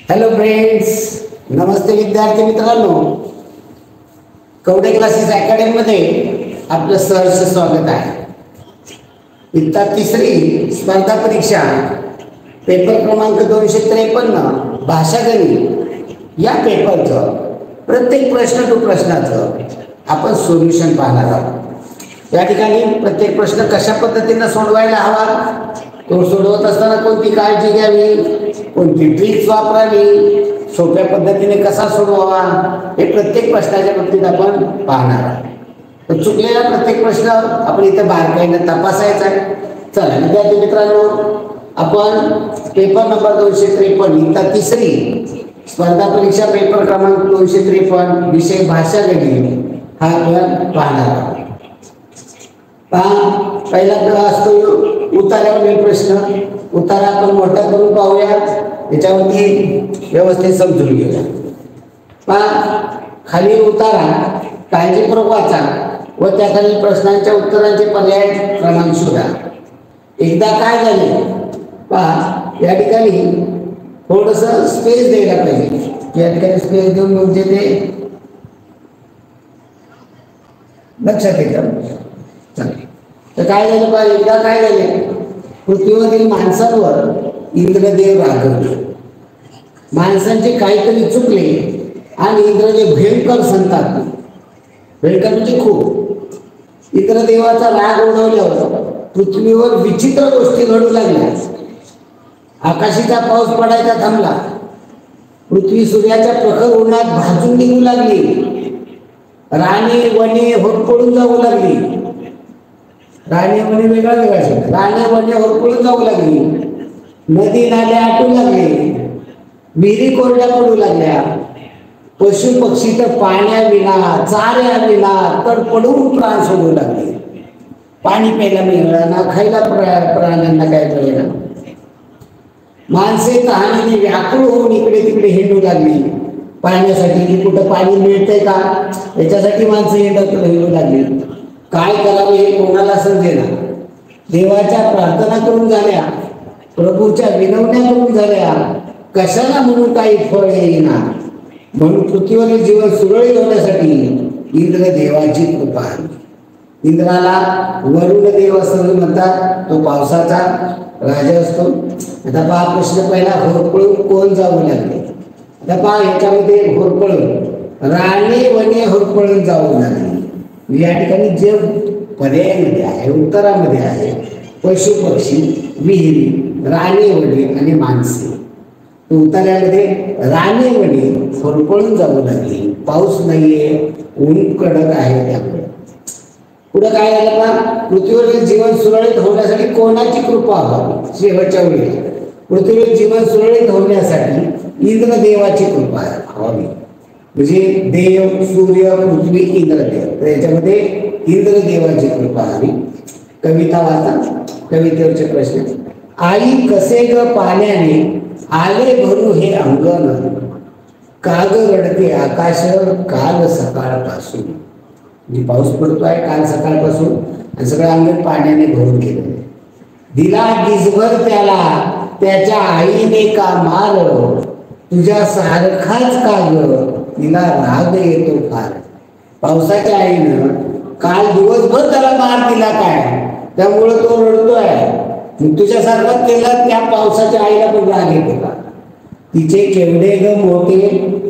Hello friends, नमस्ते विद्यार्थी मित्रांनो. Kawade classes अकॅडमीमध्ये आपलं सहर्ष स्वागत आहे. इयत्ता तिसरी स्पर्धा परीक्षा पेपर क्रमांक 253 भाषा गणित या पेपरचं प्रत्येक प्रश्न टू प्रश्नाचं आपण सोल्युशन पाहणार आहोत. या ठिकाणी प्रत्येक प्रश्न कशा पद्धतीने सोडवायला हवा, तो सोडवत असताना कोणती काळजी घ्यावी, कोणती ट्रिक्स वापरावी, सोप्या पद्धतीने कसा सोडवावा, हे प्रत्येक प्रश्नाच्या बाबतीत आपण पाहणार आहोत. तर चुकलेला प्रत्येक प्रश्न आपण इथे बारकाईने तपासायचा आहे. चला विद्यार्थी मित्रांनो, आपण पेपर नंबर 253 इयत्ता तिसरी स्पर्धा परीक्षा पेपर क्रमांक 253 विषय भाषा गणित हा आपण पाहणार आहोत. पहिला असतो उतार्यावरील प्रश्न. उतारा आपण मोठा करून पाहूया, त्याच्यावरती व्यवस्थित समजून घेऊया. खाली उतारा काळजीपूर्वक वाचा व त्याखालील प्रश्नांच्या उत्तरांचे पर्याय क्रमांक शोधा. एकदा काय झाले या ठिकाणी थोडस स्पेस द्यायला पाहिजे. या ठिकाणी स्पेस देऊन म्हणजे ते लक्षात येतं. तर काय झालं पाहिजे, एकदा काय झाले, पृथ्वीवरील माणसांवर इंद्रदेव रागवले. माणसांचे काहीतरी चुकले आणि इंद्रदेव भयंकर संतापले. भयंकर म्हणजे खूप. इंद्रदेवाचा राग ओढवल्यावर पृथ्वीवर विचित्र गोष्टी घडू लागल्या. आकाशीचा पाऊस पडायचा थांबला. पृथ्वी सूर्याच्या प्रखर उन्हात भाजून निघू लागली. राने वने होरपळून जाऊ लागली. राणे वने वेगळा वेगळा शब्द. राणे वने होरपळून जाऊ लागली. नदी नाल्या आटू लागले. विहिरी कोरड्या पडू लागल्या. पशु पक्षी तर पाण्याविना चाऱ्याविना तडपडून प्राण सोडू लागले. पाणी प्यायला मिळालं ना, खायला प्राण्यांना काय मिळेना. माणसे तहानेने व्याकुळ होऊन इकडे तिकडे हिंडू लागली. पाण्यासाठी की कुठं पाणी मिळतंय का याच्यासाठी माणसं हिंडू लागली. काय करावे हे कोणाला समजेना. देवाच्या प्रार्थना करून झाल्या, प्रभूच्या विनवण्या करून झाल्या, कशाला म्हणून काही फळ येईना. म्हणून पृथ्वीवरील जीवन सुरळीत होण्यासाठी इंद्रदेवाची कृपा. इंद्राला वरुण देव असं म्हणतात, तो पावसाचा राजा असतो. आता पहा प्रश्न पहिला, होरपळून कोण जाऊ लागले. आता पहा याच्यामध्ये होरपळून राणे वने होरपळून जाऊ लागले. या ठिकाणी जे पर्यायामध्ये आहे, उत्तरामध्ये आहे, पशु पक्षी, विहिरी, राणे वने आणि माणसे. उतार्यामध्ये राणे वने होरपळून जाऊ लागली. पाऊस नाहीये, ऊन कडक आहे. त्यामुळे पुढे काय झालं का, पृथ्वीवरील जीवन सुरळीत होण्यासाठी कोणाची कृपा हवी. शेवटच्या वेळी पृथ्वीवरील जीवन सुरळीत होण्यासाठी इंद्रदेवाची कृपा हवी. म्हणजे देव, सूर्य, पृथ्वी, इंद्रदेव. तर याच्यामध्ये इंद्रदेवाची कृपा हवी. कविता वाचा. कवितेवरचे प्रश्न. आई कसे ग पाण्याने आले भरू हे अंगण, काग रडते आकाश काल सकाळपासून. म्हणजे पाऊस पडतोय काल सकाळपासून आणि सगळं अंगण पाण्याने भरून गेलं. दिला दिसभर त्याला त्याच्या आईने का मार, तुझ्या सारखाच का ग तिला राग येतो फार. पावसाच्या आईनं काल दिवसभर त्याला मार दिला काय, त्यामुळे तो रडतोय. तुझ्यासारखा केला त्या पावसाच्या आईला पण राग येतो का. तिचे केवढे ग मोठे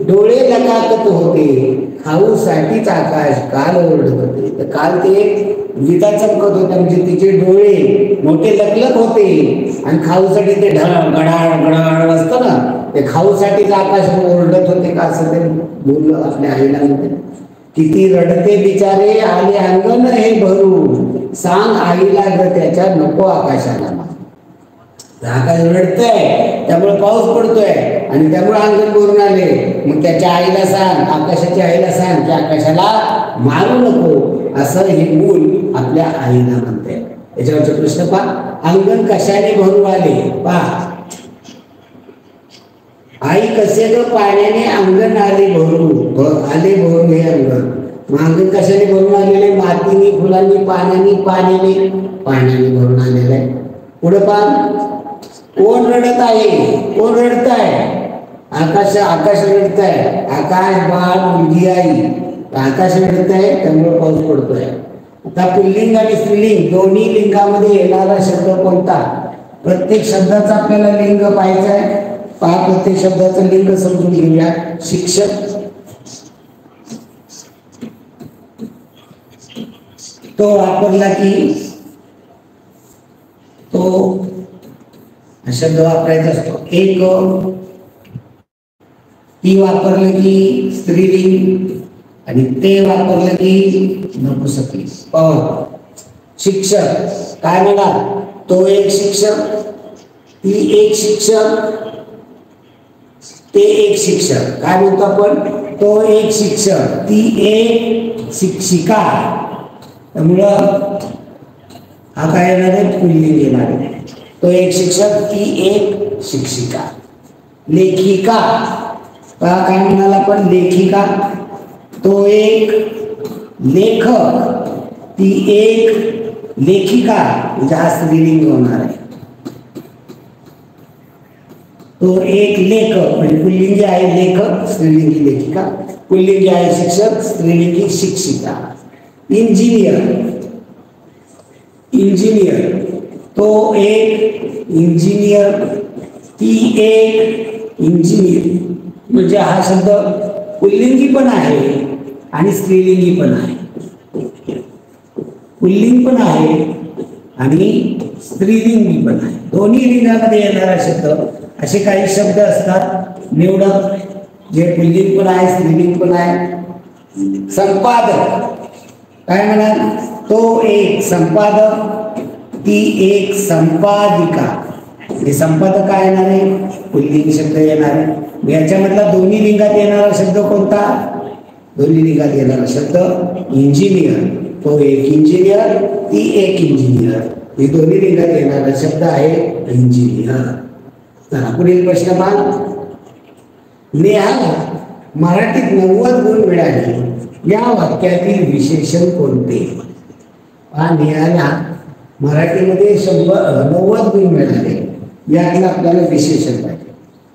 डोळे लकाकत होते, खाऊसाठीच आकाश काल ओरडत होते. तर काल ते विटा चमकत होत्या, म्हणजे तिचे डोळे मोठे लकलक होते आणि खाऊसाठी ते ढळ गडाळ गडाळ असतं ना, ते खाऊसाठीच आकाश ओरडत होते का, असं ते बोललं आपल्या आईला. म्हणते किती रडते बिचारे आले अंगण हे भरू, सांग आईला ग त्याच्या नको आकाशाला. आकाश रडतंय त्यामुळे पाऊस पडतोय आणि त्यामुळे अंगण भरून आले. मग त्याच्या आईला सांग, आकाशाच्या आईला सांग की आकाशाला मारू नको, असं हे मूल आपल्या आईला म्हणते. याच्यावरचा प्रश्न पहा. अंगण कशाने भरून आले पहा. आई कसे ग पाण्याने अंगण आले भरून, आले भरून हे अंगण. मग अंगण कशाने भरून आलेले, मातीने, फुलांनी, पाण्याने भरून आलेलं आहे. पुढे पहा. कोण रडत आहे, कोण रडत आहे, आकाश आकाश रडतंय, आकाश बाळ मुलगी आई, आकाश रडतंय त्यामुळे पाऊस पडतोय. आता पुल्लिंग आणि स्त्रीलिंग दोन्ही लिंगामध्ये येणारा शब्द कोणता? प्रत्येक शब्दाचा आपल्याला लिंग पाहायचं आहे. पहा, प्रत्येक शब्दाचं लिंग समजून घेऊया. शिक्षक, तो वापरला की तो शब्द वापरायचा असतो. एक, ती वापरलं की स्त्रीलिंग आणि ते वापरलं की नपुंसकलिंग. शिक्षक काय म्हणा, तो एक शिक्षक, ती एक शिक्षक, ते एक शिक्षक. काय म्हणतो आपण? तो एक शिक्षक, ती एक शिक्षिका. त्यामुळं हा काय येणार आहे? पुल्लिंग येणार आहे. तो एक शिक्षक, ती एक शिक्षिका. लेखिका काय म्हणाला आपण? लेखिका. तो एक लेखक, ती एक लेखिका. म्हणजे हा स्त्रीलिंग होणार आहे. तो एक लेखक म्हणजे पुल्लिंगी आहे लेखक, स्त्रीलिंगी लेखिका. पुल्लिंगी आहे शिक्षक, स्त्रीलिंगी शिक्षिका. इंजिनियर, इंजिनियर, तो एक इंजिनियर, ती एक इंजिनियर. म्हणजे हा शब्द पुल्लिंगी पण आहे आणि स्त्रीलिंगी पण आहे. पुल्लिंग पण आहे आणि स्त्रीलिंगी पण आहे. दोन्ही लिंगामध्ये येणारा शब्द. असे काही शब्द असतात निवडक, जे पुल्लिंग पण आहे स्त्रीलिंग पण आहे. संपादक काय म्हणाल? तो एक संपादक, ती एक संपादिका. हे संपादक काय येणार आहे? पुल्लिंग शब्द येणार आहे. याच्यामधला दोन्ही लिंगात येणारा शब्द कोणता? दोन्ही लिंगात येणारा शब्द इंजिनियर. तो एक इंजिनियर, ती एक इंजिनियर. हे दोन्ही लिंगात येणारा शब्द आहे इंजिनियर. चला पुढील प्रश्न पहा. नेहाला मराठीत 90 गुण मिळाले, या वाक्यातील विशेषण कोणते? नेहाला मराठीमध्ये 90 गुण मिळाले, यातलं आपल्याला विशेषण पाहिजे.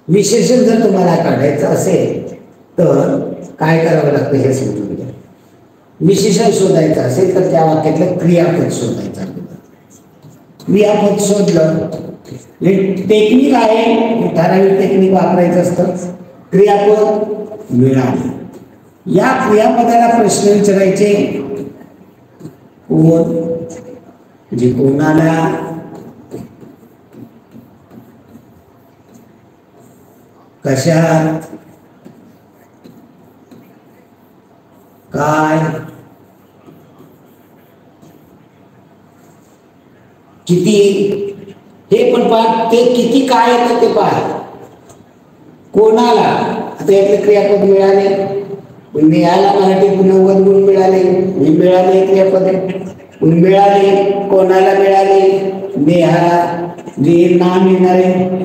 विशेषण जर तुम्हाला काढायचं असेल तर काय करावं लागतं हे समजून घ्या. विशेषण शोधायचं असेल तर त्या वाक्यातलं क्रियापद शोधायचं. क्रियापद शोधलं, हे टेक्निक आहे, ठराविक टेक्निक वापरायचं असतं. क्रियापद मिळाले, या क्रियापदाला प्रश्न विचारायचे. कोण म्हणजे कोणाला, कशात, काय, किती. हे पण पहा, ते किती काय येतं ते पहा. कोणाला, आता यातले क्रियापद मिळाले. नेहाला मराठीत 90 गुण मिळाले, मिळाले क्रियापद मिळाले. कोणाला मिळाले? नेहाला. जे नाम येणारे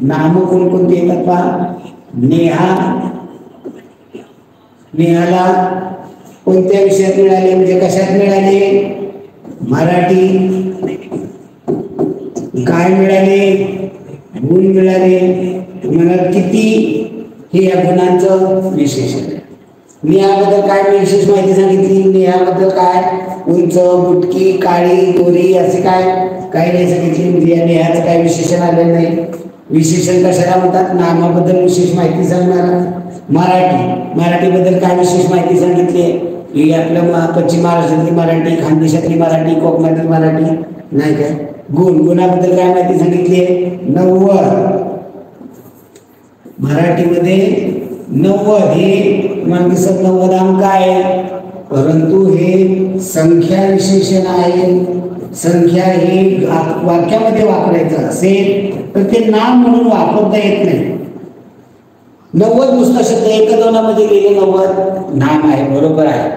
नाम कोणकोणते येतात पहा. नेहा, नेहाला कोणत्या विषयात मिळाले म्हणजे कशात मिळाले? मराठी. काय मिळाले? गुण मिळाले. तुम्हाला किती, हे या गुणांचं विशेषण आहे. नेहाबद्दल काय विशेष माहिती सांगितली? नेहाबद्दल काय? उंच, बुटकी, काळी, गोरी, असे काय काही नाही सांगितली. म्हणजे या नेहाचं काय विशेषण आलेलं नाही. विशेषण कशाला म्हणतात? नामाबद्दल विशेष माहिती सांगणारा. मराठी, मराठीबद्दल काय विशेष माहिती सांगितली आहे? ही आपल्या पश्चिम महाराष्ट्रातली मराठी, खानदेशातली मराठी, कोकणातली मराठी नाही काय. गुण, गुणाबद्दल काय माहिती सांगितली आहे? 90. मराठीमध्ये 90 हे मन दिसत 90 अंक आहे, परंतु हे संख्या विशेषण आहे. संख्या हे वाक्यामध्ये वापरायचं असेल तर ते नाम म्हणून वापरता येत नाही. 90 नुसता शब्द एका दोनामध्ये लिहिले 90 नाम आहे, बरोबर आहे.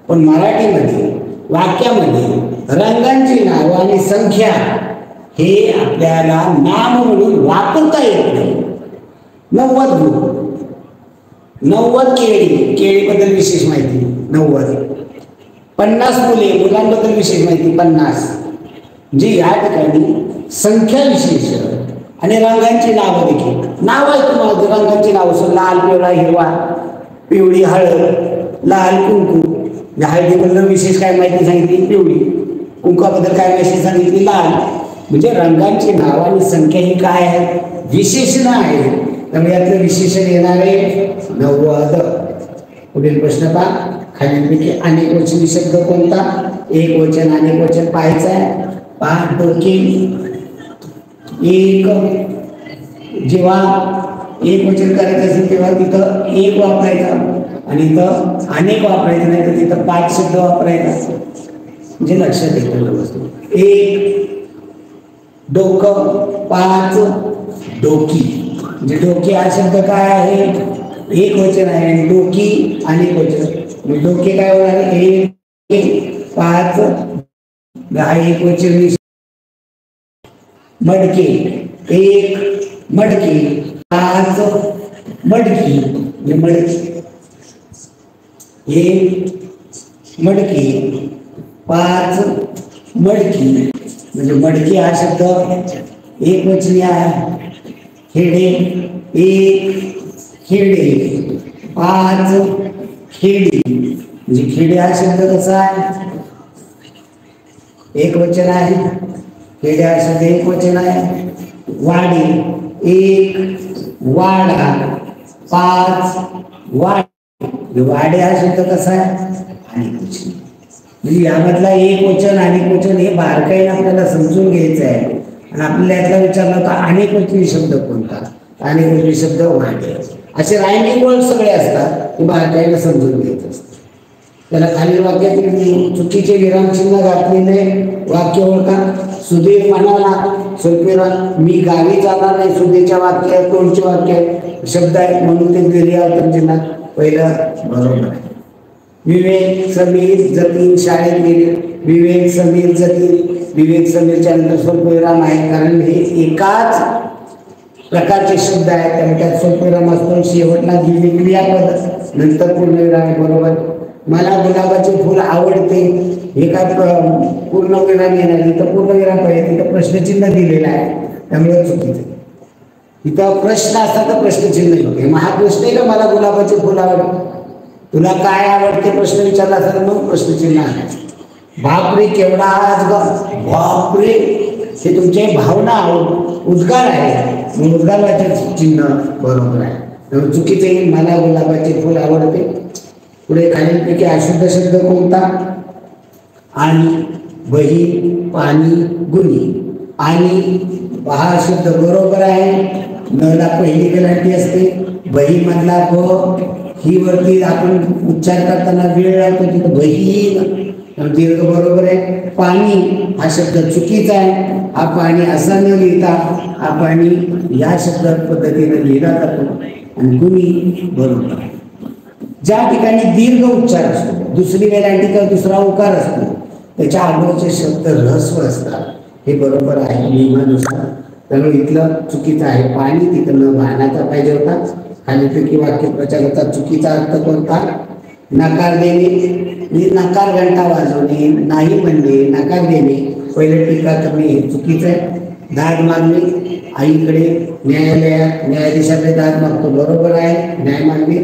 पण मराठीमध्ये वाक्यामध्ये रंगांची नाव आणि संख्या हे आपल्याला नाम म्हणून वापरता येत नाही. 90 गुण, 90 केळी, केळीबद्दल विशेष माहिती 90. 50 मुले, मुलांबद्दल विशेष माहिती 50. म्हणजे या ठिकाणी संख्या विशेष आणि रंगांची नावं देखील नाव आहे तुम्हाला रंगांची नावं लाल पिवळा हिरवा पिवळी हळद लाल कुंकू हळदीबद्दल विशेष काय माहिती सांगितली पिवळी कुंकाबद्दल काय माहिती सांगितली लाल म्हणजे रंगांची नाव आणि संख्या ही काय आहे विशेषण आहे त्यामुळे यातलं विशेषण येणारे 90. पुढील प्रश्न पहा खालीलपैकी अनेक वचनी शब्द कोणता एक वचन अनेक वचन पाहायचं आहे पहा डोके एक जेव्हा एक वचन करायचं असेल तेव्हा तिथं एक वापरायचा आणि इथं अनेक वापरायचं नाही तर तिथं 5 शब्द वापरायचा म्हणजे लक्षात येतं वस्तू एक डोकं 5 डोकी म्हणजे डोकी हा शब्द काय आहे एक वचन आहे आणि डोकी अनेक वचन डोके काय होणार एक 5 हा एक वचन मडके एक मडके 5 मडकी म्हणजे मडकी एक मडकी 5 मडकी म्हणजे मडकी हा शब्द एक वचनी आहे खेडे एक खेडे 5 खेडी म्हणजे खेडे हा शब्द कसा आहे एक वचन आहे खेडे हा शब्द एक वचन आहे वाडी एक वाडा 5 वाडे वाडे हा शब्द कसा आहे अनेक वचन म्हणजे यामधला एक वचन अनेक वचन हे बारकाईने आपल्याला समजून घ्यायचं आहे आणि आपल्याला यातला विचारला होता अनेक वचनी शब्द कोणता अनेक वचनी शब्द वाडे असे रायमिंग वर्ड सगळे असतात ते बारकाईने समजून घ्यायचं असतं त्याला खालील वाक्यातील चुकीचे विरामचिन्ह घातलेले वाक्य ओळखा सुधीर म्हणाला सुधीर मी गावी जाणार नाही सुधीरच्या वाक्य तोंडचे वाक्य शब्द आहेत म्हणून ते दिले चिन्हात पहिलं बरोबर आहे विवेक समीर जतीन शाळेत गेले विवेक समीर जतीन विवेक समीरच्या नंतर स्वल्पविराम आहे कारण हे एकाच प्रकारचे शब्द आहेत त्यामुळे त्यात स्वल्पविराम असतो शेवटला गेली क्रियापद नंतर पूर्णविराम बरोबर मला गुलाबाचे फूल आवडते हे काय पूर्णविराम येणार इथं पूर्णविराम पाहिजे तिथं प्रश्नचिन्ह दिलेलं आहे त्यामुळे चुकीचं इथं प्रश्न असता तर प्रश्नचिन्ह होते मग हा प्रश्न आहे का मला गुलाबाचे फूल आवडते तुला काय आवडते प्रश्न विचारला असेल मग प्रश्नचिन्ह आहे बापरे केवढा आज बापरे हे तुमचे भावना उद्गार आहे उद्गाराचे चिन्ह बरोबर आहे चुकीचं येईल मला गुलाबाचे फूल आवडते पुढे खालीलपैकी अशुद्ध शब्द कोणता आणि बही पाणी गुणी आणि हा शब्द बरोबर आहे नला पहिली गलांटी असते बही मधला ब ही वरती आपण उच्चार करताना वेळ लागतो तिथं बही दीर्घ बरोबर आहे पाणी हा शब्द चुकीचा आहे हा पाणी असा न लिहिता हा पाणी या शब्द पद्धतीने लिहिला जातो आणि गुणी बरोबर आहे ज्या ठिकाणी दीर्घ उच्चार असतो दुसरी वेलांटी किंवा दुसरा उकार असतो त्याच्या अगोदरचे शब्द ऱ्हस्व असतात हे बरोबर आहे नियमानुसार त्यामुळे इथलं चुकीचं आहे पाणी तिथं न वाहनाचा पाहिजे होता खालीपैकी वाक्यप्रचाराचा चुकीचा अर्थ कोणता नकार देणे नकार घंटा वाजवणे नाही म्हणणे नकार देणे पहिले टीका करणे हे चुकीचं आहे दाद मागणे आईकडे न्यायालयात न्यायाधीशाकडे दाद मागतो बरोबर आहे न्याय मागणे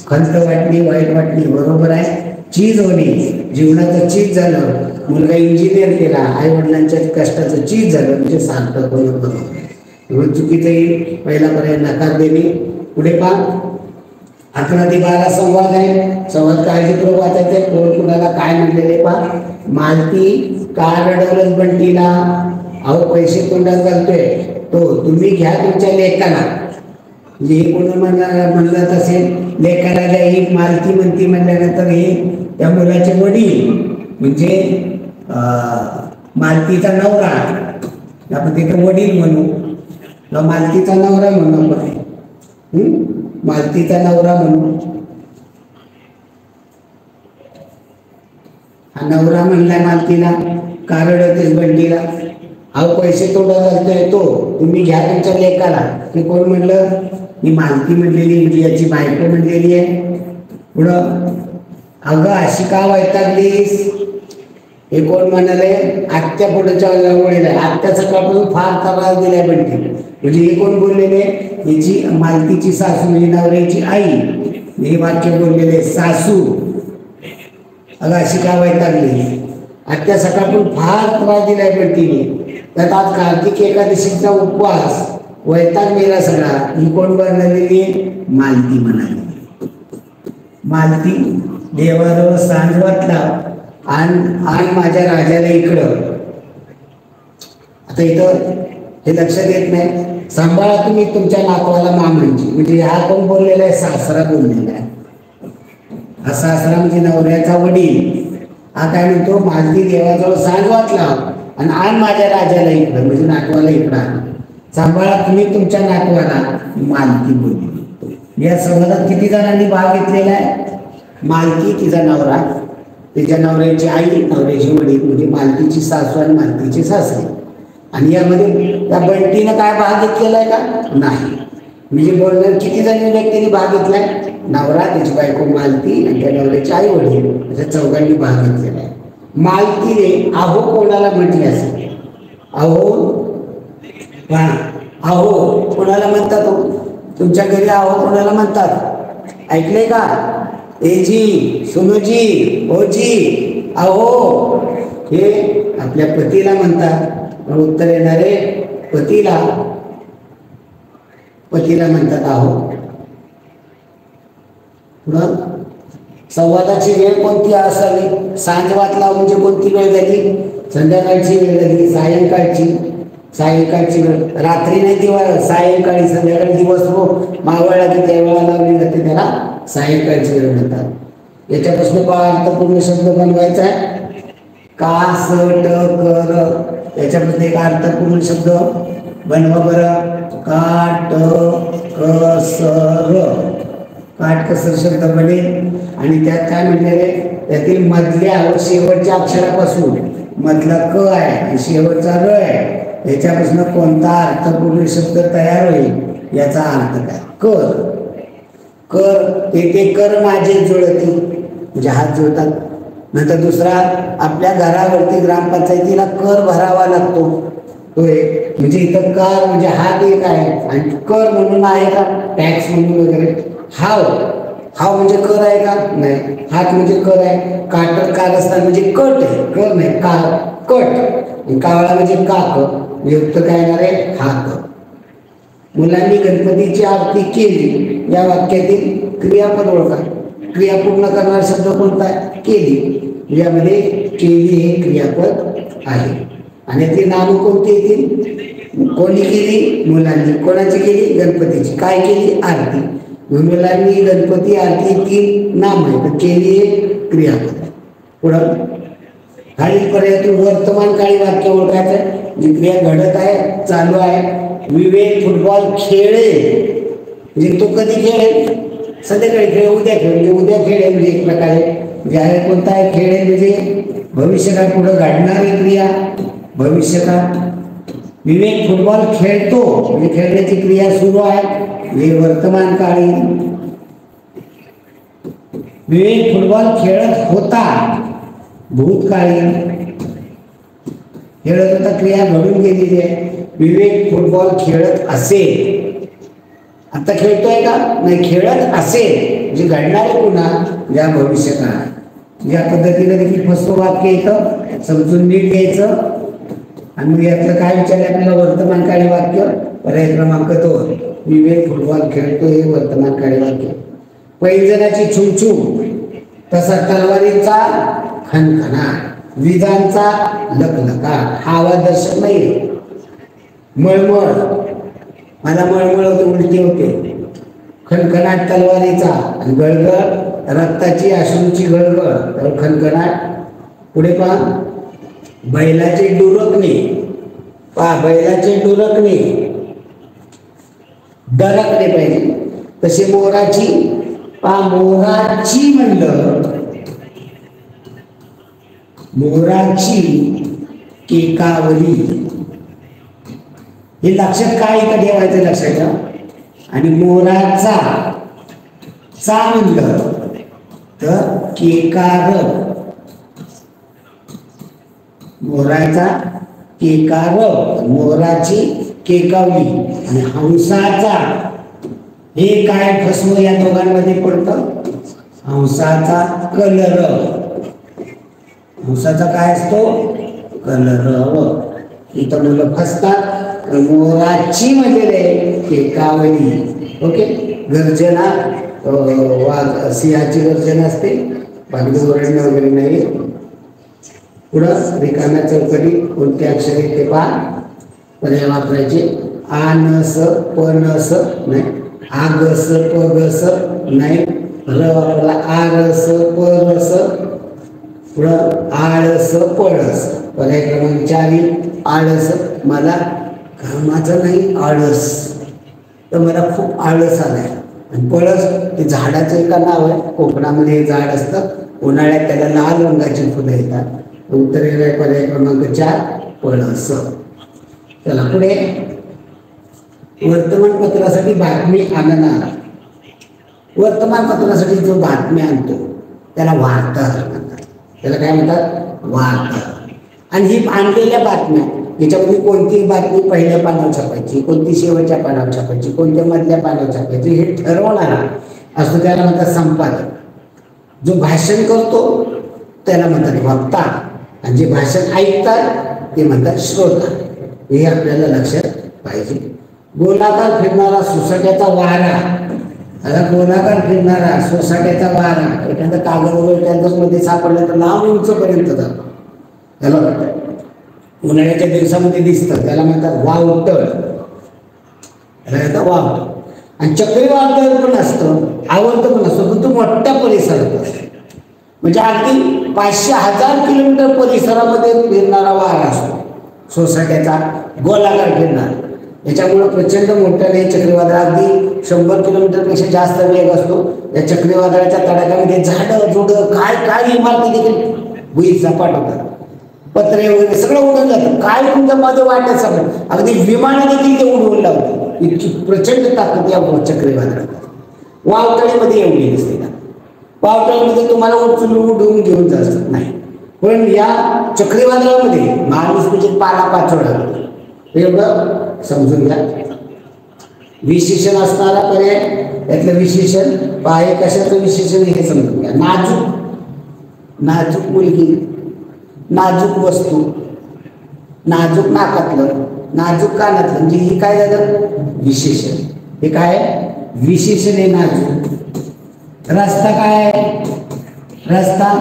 खंत वाटणी वाईट वाटणी बरोबर आहे चीज होणे जीवनाचं चीज झालं मुलगा इंजिनियर केला आई वडिलांच्या कष्टाचं चीज झालं म्हणजे सार्थक होणं बरोबर चुकीचं येईल पहिला पर्याय नकार देणे पुढे पहा 11 ते 12 संवाद आहे संवाद काळजीपूर्वक वाचायचे कोण कुणाला काय म्हणलेले पहा मालती का रडवलंच बंटीला अहो पैसे तोंडात घालतोय तो तुम्ही घ्या तुमच्या लेकाला म्हणजे कोण म्हणलं असेल लेकाला द्या ही मालती म्हणती म्हणल्यानंतर हे त्या मुलाचे वडील म्हणजे मालतीचा नवरा आपण तिथं वडील म्हणू मालतीचा नवरा म्हणू आपण मालतीचा नवरा म्हणू हा नवरा म्हणलाय मालतीला कारण होतेच बंडीला अहो पैसे तोडा घालतोय तो तुम्ही घ्या तुमच्या लेकाला ते कोण म्हणलं ही मालती म्हणलेली म्हणजे याची बायको म्हणलेली आहे पुढं अगं अशी का वैतागलीस हे कोण म्हणाले आत्या पुढच्या ओळीला आत्या सकाळपासून फार त्रास दिलाय बंटी म्हणजे हे कोण बोललेले, हिची मालतीची सासू म्हणजे नवऱ्याची आई, हे वाक्य बोललेले सासू अगं अशी का वैतागली, आत्या सकाळपूर फार त्रास दिलाय पण तिने, त्यात आज कार्तिक एकादशीचा उपवास, वैताग मेला सगळा. ही कोण बनलेली, मालती म्हणाली. मालती देवाजवळ सांजवातला आणि माझ्या राजाला इकडं. आता इथं हे लक्षात येत नाही, सांभाळा तुम्ही तुमच्या नातवाला मामांची, म्हणजे हा कोण बोललेला आहे, सासरा बोललेला आहे. हा सासरा म्हणजे नवऱ्याचा वडील. हा काय म्हणतो, मालती देवाजवळ सांजवातला आणि माझ्या राजाला इकडं, म्हणजे नातवाला इकडं, सांभाळा तुम्ही तुमच्या नातवाला, मालती बोलली. या संवादात किती जणांनी भाग घेतलेला आहे, मालती, तिचा नवरा, तिच्या नवऱ्याची आई, नवऱ्याची वडील म्हणजे मालतीची सासू आणि मालतीचे सासरे. आणि यामध्ये त्या बंटीनं काय भाग घेतलेला आहे का, नाही. म्हणजे बोलणार किती जणी व्यक्तींनी भाग घेतलाय, नवरा, त्याची बायको मालती आणि त्या नवऱ्याची आई वडील, अशा चौघांनी भाग घेतलेला आहे. मालतीने अहो कोणाला म्हटले असेल, अहो अहो कोणाला म्हणतात, तुमच्या घरी अहो कोणाला म्हणतात, ऐकले का, एजी, सुनूजी, ओजी, अहो हे आपल्या पतीला म्हणतात. उत्तर येणारे पतीला म्हणतात अहो. पुढं संवादाची वेळ कोणती असावी, सांजवातला म्हणजे कोणती वेळ झाली, संध्याकाळची वेळ झाली, सायंकाळची वेळ, रात्री नाही दिवस, सायंकाळी, संध्याकाळी दिवस हो मावळला की त्या वेळा लावली जाते, त्याला सायंकाळची वेळ म्हणतात. याच्यापासून अर्थपूर्ण शब्द बनवायचा आहे, कासट कर, याच्यामध्ये एक अर्थपूर्ण शब्द बनवा बरं, काटकसर शब्द बनेल. आणि त्यात काय म्हणलेले, त्यातील मधल्या व शेवटच्या अक्षरापासून, मधला क आहे आणि शेवटचा र आहे, याच्यापासून कोणता अर्थपूर्ण शब्द तयार होईल, याचा अर्थ काय, कर. कर ते कर माझे जुळती, म्हणजे हात जुळतात. नंतर दुसरा, आपल्या घरावरती ग्रामपंचायतीला कर भरावा लागतो, तो एक. म्हणजे इथं कर म्हणजे हात एक आहे आणि कर म्हणून आहे का, टॅक्स म्हणून वगैरे. हाव म्हणजे कर आहे का, नाही. हात म्हणजे कर आहे. कारस्थान म्हणजे कट आहे, कर नाही, कट. कावळा म्हणजे काक, युक्त काय येणार आहे, हात. मुलांनी गणपतीची आरती केली, या वाक्यातील क्रियापद ओळखा. क्रिया पूर्ण करणारा शब्द कोणता आहे, केली. यामध्ये केली हे क्रियापद आहे. आणि ती नामं कोणती येतील, कोणी केली, मुलांनी. कोणाची केली, गणपतीची. काय केली, आरती. मुलांनी, गणपती, आरती, तीन नाम आहे, तर केली हे क्रियापद आहे. पुढं खालील पर्यायातून वर्तमान काळी वाक्य ओळखायचं, जी क्रिया घडत आहे, चालू आहे. विवेक फुटबॉल खेळे, म्हणजे तो कधी खेळेल, संध्याकाळी खेळ, उद्या खेळ, म्हणजे उद्या खेळेल, म्हणजे एक प्रकारे जाहीर कोणता आहे, खेळेल म्हणजे भविष्यकाळ, पुढं घडणारी क्रिया भविष्यकाळ. विवेक फुटबॉल खेळतो म्हणजे खेळण्याची क्रिया सुरू आहे, हे वर्तमान काळी. विवेक फुटबॉल खेळत होता, भूतकाळी. खेळत होता क्रिया घडून गेलेली आहे. विवेक फुटबॉल खेळत असेल, आता खेळतोय का, नाही, खेळत असेल म्हणजे घडणार आहे पुन्हा, या भविष्यकाळ. या पद्धतीने देखील फसवं वाक्य येतं, समजून नीट घ्यायचं. आणि मग यातलं काय विचारलं आपल्याला, वर्तमान काळी वाक्य. पर्याय क्रमांक 2, विवेक फुटबॉल खेळतो हे वर्तमान काळी वाक्य. पैंजणाची छुमछुम, तसा तलवारीचा खणखणाट, विजांचा लखलखाट. हा आवाज दर्शक नाही. मळमळ, मला मळमळ होते, उलटी होते. खणखणाट तलवारीचा, आणि गळगळ रक्ताची, अश्रूची गळगळ, तर खणखणाट. पुढे पहा, बैलाचे डुरकणे, पहा बैलाचे डुरकणे, डरकले पाहिजे. तसे मोराची, पहा मोराची म्हणलं, मोराची केकावली. हे लक्षात काय इथं ठेवायचं, लक्षात ठेवा. आणि मोराचा चा म्हणलं तर केकारक, मोराचा केकारक, मोराची केकावली आणि हंसाचा, हे काय फसवं या दोघांमध्ये पडतं? हंसाचा कलर. हंसाचा काय असतो? कलर. इथं मुलं फसतात. मोराची म्हणजे केकावली. ओके, गर्जना वाघ सिंहाची गर्जना असते, बाकी ओरडणे वगैरे नाही. पुढं रिकाम्या चौकटी कोणते अक्षर आहेत ते पहा. पर्याय वापरायचे. आनस पनस नाही, आगस पगस नाही, र वापरला आरस परस, पुढं आळस पळस. पर्याय क्रमांक 4 आळस. मला कामाचं नाही आळस, तर मला खूप आळस आलाय. आणि पळस ते झाडाचं एका नाव आहे, कोकणामध्ये हे झाड असतं, उन्हाळ्यात त्याला लाल रंगाची फुलं येतात. उत्तर येणार पर्याय क्रमांक 4 पळस. चला पुढे. वर्तमानपत्रासाठी बातमी आणणार. वर्तमानपत्रासाठी जो बातमी आणतो त्याला वार्ताहर म्हणतात. त्याला काय म्हणतात? वार्ताहर. आणि ही आणलेल्या बातम्या, याच्यामध्ये कोणती बातमी पहिल्या पानावर छापायची, कोणती शेवटच्या पानावर छापायची, कोणत्या मधल्या पानावर छापायची, हे ठरवणारा असतो, त्याला म्हणतात संपादक. जो भाषण करतो त्याला म्हणतात वक्ता, आणि जे भाषण ऐकतात ते म्हणतात श्रोता. हे आपल्याला लक्षात पाहिजे. गोलाकार फिरणारा सोसाट्याचा वारा. आता गोलाकार फिरणारा सोसाट्याचा वारा एखादा कागद वगैरे त्यांच्याच मध्ये सापडलं तर लांब उंचपर्यंत जातो. त्याला उन्हाळ्याच्या दिवसामध्ये दिसतं, त्याला म्हणतात वावटळ. त्याला वावटळ. आणि चक्रीवादळ पण असतं, आवडतं पण असतं, पण तो मोठ्या परिसरात असतो. म्हणजे अगदी 500,000 किलोमीटर परिसरामध्ये फिरणारा वारा असतो सोसाट्याचा, गोलाकार फिरणार. याच्यामुळं प्रचंड मोठ्याने चक्रीवादळ, अगदी 100 किलोमीटरपेक्षा जास्त वेग असतो. या चक्रीवादळाच्या तडाख्यामध्ये झाडं झुडं काय काय इमारती देखील भुई सपाट होतात, पत्रे वगैरे सगळं उडून जातं. काय तुमच्या मध्ये वाटत सगळं, अगदी विमानं देखील ते उडवून लावतं. इतकी प्रचंड ताकद या चक्रीवादळात. वावटळीमध्ये एवढी नसते का? वावटळीमध्ये तुम्हाला उडवून घेऊन जात नाही, पण या चक्रीवादळामध्ये माणूस म्हणजे पाला पाचोळा. एवढं समजून घ्या. विशेषण असणारा पर्याय, यातलं विशेषण पाय कशाचं विशेषण हे समजून घ्या. नाजूक, नाजूक मुलगी, नाजूक वस्तू, नाजूक नाकातलं, नाजूक कानातलं, म्हणजे हे काय झालं? विशेषण. हे काय? विशेषण आहे नाजूक. रस्ता काय आहे? रस्ता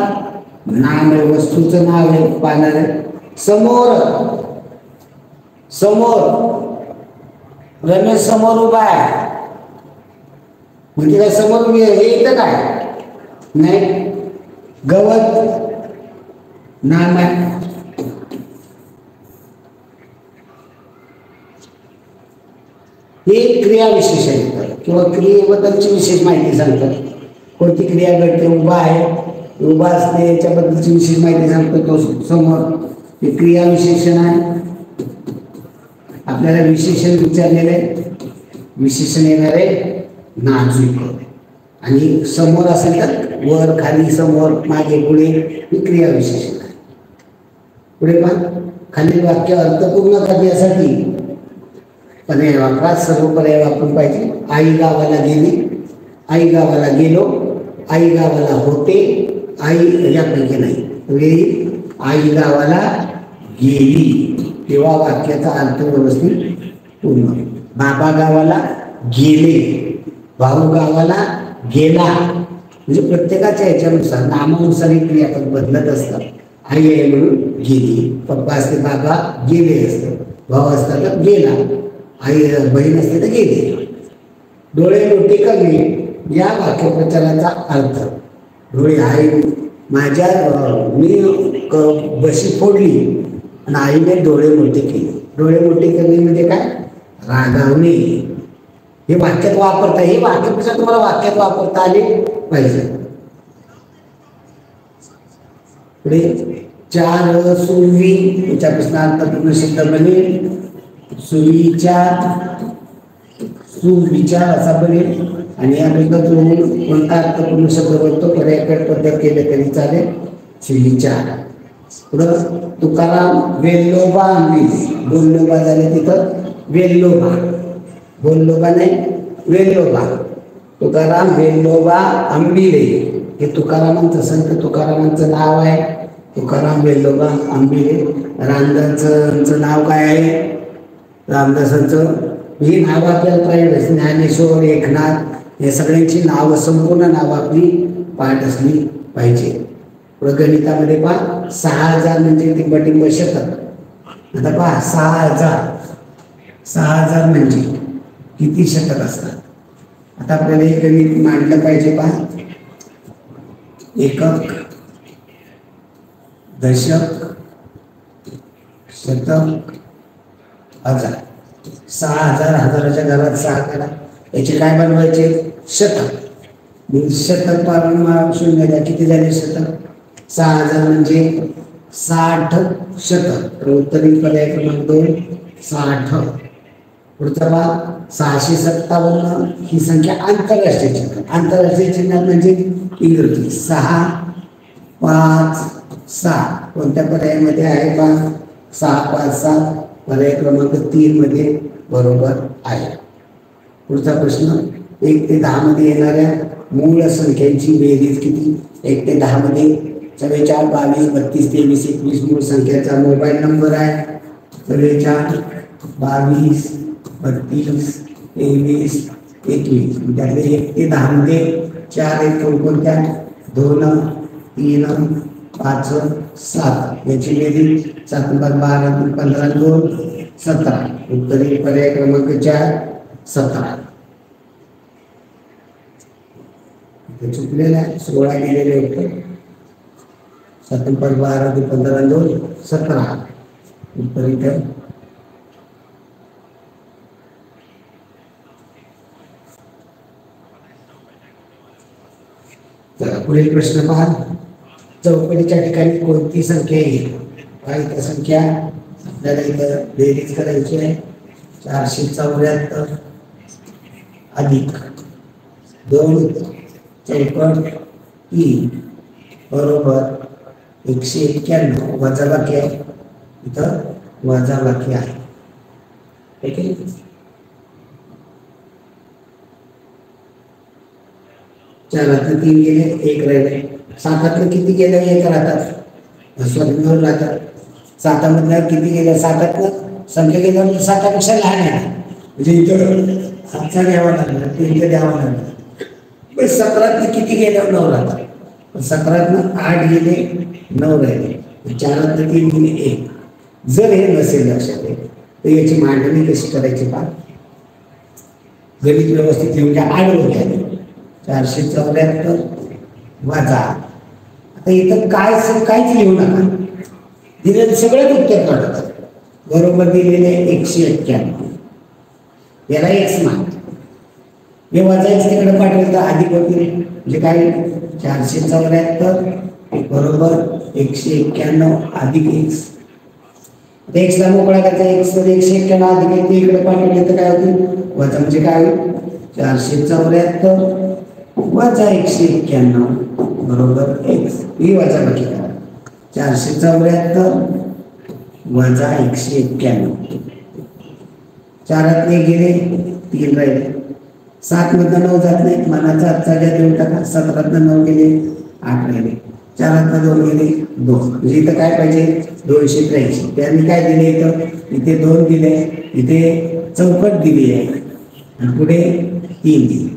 नाम आहे, वस्तूचं नाव आहे, पाहणार. समोर, समोर रमेश समोर उभा आहे म्हणजे काय? समोर हे येतं काय? नाही. गवत नाम आहे. हे क्रियाविशेषण येतात किंवा क्रियेबद्दलची विशेष माहिती सांगतात. कोणती क्रिया घडते? उभा आहे, उभा असते, याच्याबद्दलची विशेष माहिती सांगतो तो समोर. हे क्रियाविशेषण आहे. आपल्याला विशेषण विचारलेलं आहे. विशेषण येणार आहे नाजूक. आणि समोर असेल तर वर खाली समोर मागे पुढे, ही क्रियाविशेषण आहे. पुढे पहा. खालील वाक्य अर्थपूर्ण करण्यासाठी पर्याय वापरा. सर्व पर्याय वापरून पाहिजे. आई गावाला गेली, आई गावाला गेलो, आई गावाला होते, आई यापैकी नाही. वेळी आई गावाला गेली तेव्हा वाक्याचा अर्थ व्यवस्थित पूर्ण. बाबा गावाला गेले, भाऊ गावाला गेला, म्हणजे प्रत्येकाच्या ह्याच्यानुसार नामानुसार ही क्रियापद बदलत असतात. आई आहे म्हणून गेली, पप्पा असते बाबा गेले असतं, भाऊ असता तर गेला, आई बहीण असते तर गेली. डोळे मोठे करणे या वाक्यप्रचाराचा अर्थ. डोळे आई माझ्या मी बशी फोडली आणि आईने डोळे मोठे केले. डोळे मोठे करणे म्हणजे काय? रागावणे. हे वाक्यात वापरता, हे वाक्यप्रचार तुम्हाला वाक्यात वापरता आले पाहिजे. पुढे 4 सुवी याच्यापासून अर्थपूर्ण शब्द बनेल. सुविचार, सुविचार असा बनेल. आणि यापासून कोणता अर्थपूर्ण शब्द बनतो? पर्यायकर पद्धत केले तरी चालेल. सुविचार. पुढं तुकाराम वेल्लोबा आणली, बोल्लोबा झाले तिथं वेल्लोबा, बोल्लोबा नाही, वेल्लोबा. तुकाराम वेल्लोबा आंबिले, हे तुकारामांचं, संत तुकारामांचं नाव आहे. तुकाराम वेल्लोबा आंबिले. रामदासांचं नाव काय आहे? रामदासांचं ही नाव आपल्याला पाहिजे. ज्ञानेश्वर, एकनाथ, या सगळ्यांची नावं, संपूर्ण नावं आपली पाठ असली पाहिजे. पुढे गणितामध्ये पहा 6000 म्हणजे टिंबटिंब शतक. आता पहा 6000 म्हणजे किती शतक असतात? आता आपल्याला हे गणित मांडलं पाहिजे. पहा, एकक, दशक, शतक, हजार. 6000, हजाराच्या घरात 6 करा. याचे काय बनवायचे? शतक. शतक पासून 0 द्या, किती झाले शतक? 6000 म्हणजे 60 शतक. तर उत्तरी पर्याय क्रमांक 2 60. पुढचा भाग 657. ही संख्या आंतरराष्ट्रीय चिन्ह. आंतरराष्ट्रीय चिन्ह म्हणजे इंग्रजी. 6, 5, 7 कोणत्या पर्यायामध्ये आहे? पहा 6, 5, 7 पर्याय क्रमांक 3 मध्ये बरोबर आहे. पुढचा प्रश्न, 1 ते 10 मध्ये येणाऱ्या मूळ संख्यांची बेरीज किती? 1 ते 10 मध्ये 44, 22, 32, 23, 21 मूळ संख्यांचा मोबाईल नंबर आहे. 44, 22, 32, 23, 21. त्यातले 1 ते 10 मध्ये 4 आहेत कोणकोणत्या? 2, 3, 5, 7. याची बेरीज 7, 12, 15, 2, 17. उत्तरी पर्याय क्रमांक 4 17. चुकलेलं आहे, 16 गेलेले होते. 7, 12, 15, 2, 17. उत्तर इथे पुढील प्रश्न पहा, चौकटीच्या ठिकाणी कोणती संख्या येईल? काय त्या संख्या आपल्याला इथं बेरीज करायची आहे. 474 अधिक 2 चौकट 3 बरोबर 191. वजाबाकी आहे, इथं वजाबाकी आहे. ठीक आहे. 4 3 गेले, 1 राहिले. 7 किती गेले? 1 राहतात, स्वतंत्र राहतात. 7 मधल्या किती गेल्या? 7 संख्या गेल्यावर 7 पेक्षा लहान आहे, म्हणजे इथं 7चा घ्यावा लागला, 3 द्यावा लागला. 17 किती गेल्यावर 9 राहतात. 17 8 गेले, 9 राहिले. 4 3 गेले, 1. जर हे नसेल लक्षात तर याची मांडणी कशी करायची? पहा, गणित व्यवस्थित लिहून घ्या. आडवं घ्या. 474 वजा. आता इथं काहीच लिहू नका, दिलेलं सगळं उत्तर काढतात. बरोबर दिलेले 191. याला x मान, हे वजायचं तिकडे पाठवलं तर अधिक होतील. म्हणजे काय? 474 बरोबर 191 अधिक x. x ला मोकळा करायचा. x मध्ये 191 अधिक 1 इकडे पाठवले तर काय होतील? वजा. म्हणजे काय? 474 वजा 191 बरोबर x. ही वजा बाकी करा. 474 वजा 191. 4 गेले, 3 राहिले. 7 मधनं 9 जात नाही, मनाचा आजचा ज्या देऊन टाका. 17 9 गेले, 8 राहिले. 4 2 गेले, 2. म्हणजे इथं काय पाहिजे? 283. त्यांनी काय दिले? इथे 2 दिले, इथे चौकट दिली आहे, आणि पुढे 3 दिली.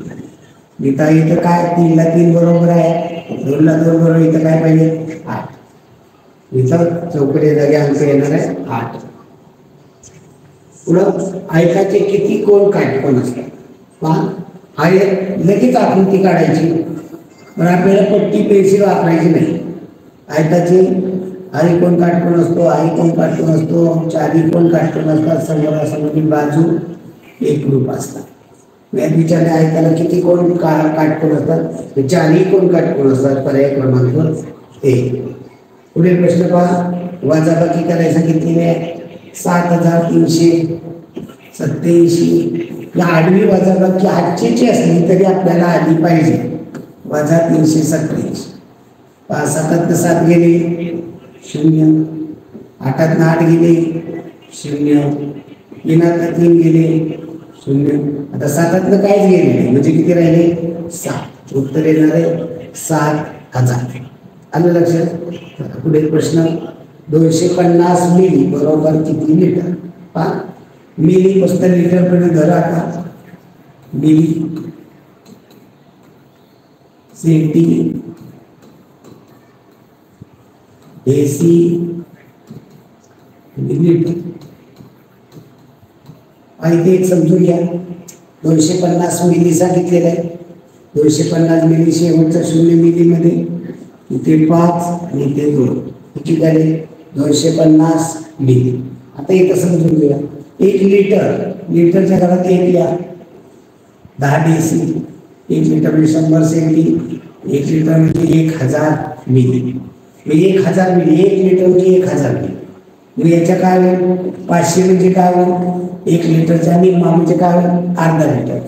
इथं काय? 3 ला 3 बरोबर आहे, 2 ला 2 बरोबर. इथं काय पाहिजे? 8. इथं चौकटी जागे अंक येणार आहे 8. पुढं आयताचे किती कोण काटकोन असतात? पहा, लगेच आकृती काढायची, पण आपल्याला पट्टी पेन्सिल वापरायची नाही. आयताचे आई कोण काटकोन असतो, आई कोण काटकोन असतो, चारी कोण काटकोन असतात, समोरासमोरील बाजू एकरूप असतात. विचारले आयताला किती कोण काटकोन असतात? चारही कोण काटकोन असतात. पर्याय क्रमांक 1. पुढील प्रश्न पहा, वजाबाकी करायला सांगितलेले 7387. या आडवी वजाबाकी आजची असली तरी आपल्याला आली पाहिजे. वजा 387. 5 7 गेले, 0. 8 8 गेले, 0. तीनातनं 3 गेले 0. आता 7तनं काहीच गेले नाही, म्हणजे किती राहिले 7. उत्तर येणार आहे 7,000. आलं लक्षात. पुढे प्रश्न 250 मिली बरोबर किती लिटर. पहा मिली पासून लिटर पर्यंत धरा का. Milli centi deci litre. इथे एक समजून घ्या. 250 मिली सांगितलेलं आहे. 250 मिली शेवटचा 0 मिली मध्ये, इथे 5 आणि इथे 2, किती झाले 250 मिली. आता इथं समजून घ्या 1 लिटर, लिटरच्या घरात 1 लिहा. 10 डेसी 1 लिटर म्हणजे 100 सेंटी. 1 लिटर म्हणजे 1000 मिली. 1000 मिली 1 लिटर म्हणजे 1000 मिली. मग याच्या काय होईल 500 म्हणजे काय होईल 1 लिटरच्या निम्मा म्हणजे काय होईल अर्धा लिटर.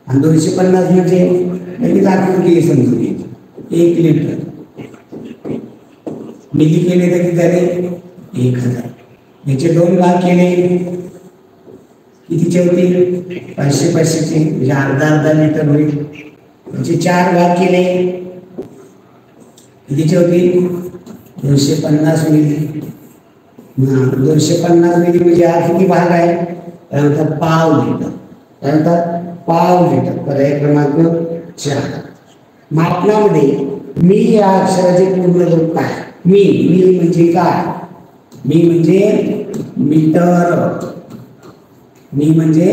आणि 250 म्हणजे लगेच आकृती समजून घ्यायची. 1 लिटर मिली केले तर किती झाले 1000. याचे 2 भाग केले कितीचे होतील 500 500चे म्हणजे अर्धा लिटर होईल. याचे 4 भाग केले कितीचे होतील 250 मिली. 250 मिली म्हणजे हा किती भाग आहे त्यानंतर पाव लिटर. त्यानंतर पाव लिटर. पर्याय क्रमांक 4. मापनामध्ये मी या अक्षराचे पूर्ण रूप काय. मी म्हणजे काय. मी म्हणजे मीटर. मी म्हणजे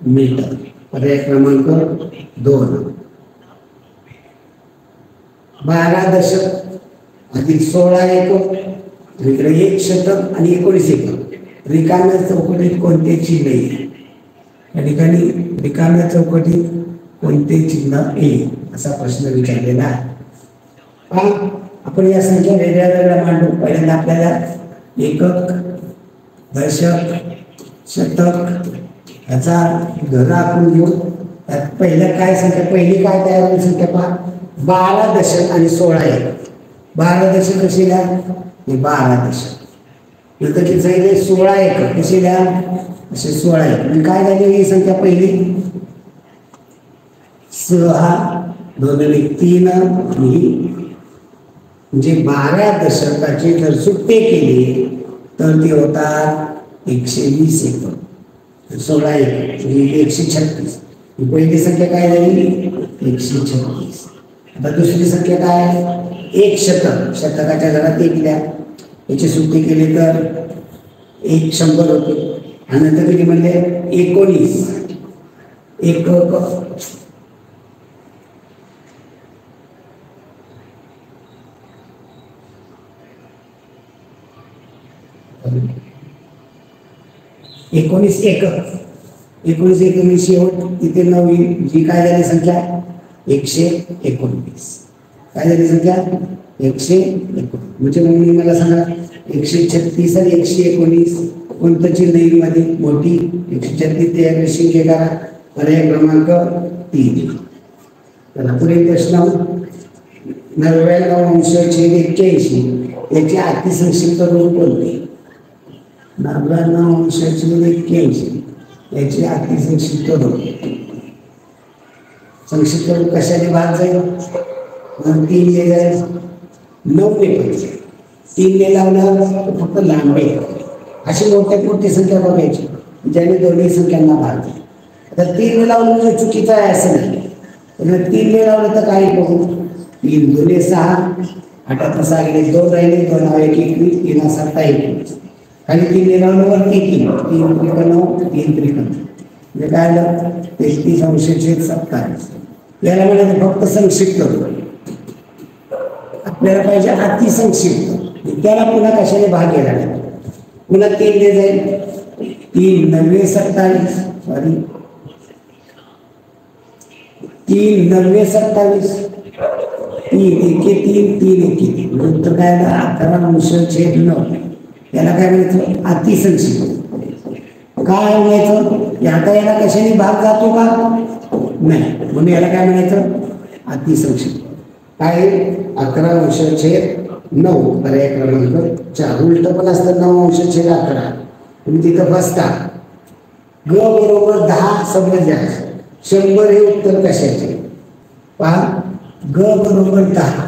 मीटर. पर्याय क्रमांक 2. 12 दशक अधिक 16 एकक. इकडे 1 शतक आणि 19 एकक. रिकाम्या चौकटीत कोणते चिन्ह येईल. या ठिकाणी रिकाम्या चौकटीत कोणते चिन्ह येईल असा प्रश्न विचारलेला आहे. आपण या संख्या वेगळ्या वेगळ्या मांडू. पहिल्यांदा आपल्याला एकक दशक शतक हजार घर आपण घेऊ. त्यात पहिल्या काय संख्या पहिली काय तयार होईल संख्या पहा 12 दशक आणि 16 एकक. 12 दशक कशी लिहा 12 दशक. नंतर किती सांगितले 16 एकक कशी लिहा असे 16 एकक. काय झाली ही संख्या पहिली 6 2 आणि 3 म्हणजे 12 दशकाचे जर सुट्टे केले तर ते होतात 120 एकक. 16 एकक म्हणजे 136. पहिली संख्या काय झाली 136. आता दुसरी संख्या काय 1 शतक. शतकाच्या घरात 1 लिहा. याची सुट्टी केली तर 100 होते. आणि नंतर किती म्हणले 19 एकक. एकोणीस एकक शेवट इथे 9 जी काय झाली संख्या 119. काय झाली संख्या 119. म्हणजे मग मला सांगा 136 आणि 119 कोणतं चिन्ह येईल मध्ये मोठी 136 ते 180 करा. पर्याय क्रमांक 3. तर पुढे प्रश्न 99/81 याचे अतिसंक्षिप्त रूप कोणते. 99/81 याचे अतिसंक्षिप्त रूप. संक्षिप्त रूप कशाने भाग जाईल 3 ने जाईल 9 ने पाहिजे. 3 ने लावलं फक्त लांबे. अशी मोठ्यात मोठी संख्या बघायची ज्याने दोन्ही संख्यांना भाग जाईल. आता 3 ने लावलं म्हणजे चुकीचं आहे असं नाही. 3 ने लावलं तर काही बघू 3 2 6 8 6 गेले 2 राहिले 2 1 21 3 7 21 खाली 3 ने लावलं वरती 3 3 9 3 3 म्हणजे काय आलं 33/27. याला म्हणायचं फक्त संक्षिप्त. आपल्याला पाहिजे अतिसंक्षिप्त. त्याला पुन्हा कशाने भाग घ्यायला लागेल. पुन्हा 3 ने जाईल 3 9 27 सॉरी 3 9 27 3 1 3 3 1 उत्तर काय आलं 11/9. याला काय म्हणायचं अतिसंक्षिप्त. काय म्हणायचं आता याला कशाने भाग जातो का नाही म्हणून याला काय म्हणायचं अतिसंक्षिप्त. काय 11/9. पर्याय क्रमांक 4. उलट पण असतं 9/11 तुम्ही तिथं बसता ग बरोबर 10 समजा 100 हे उत्तर कशाचे पहा ग बरोबर 10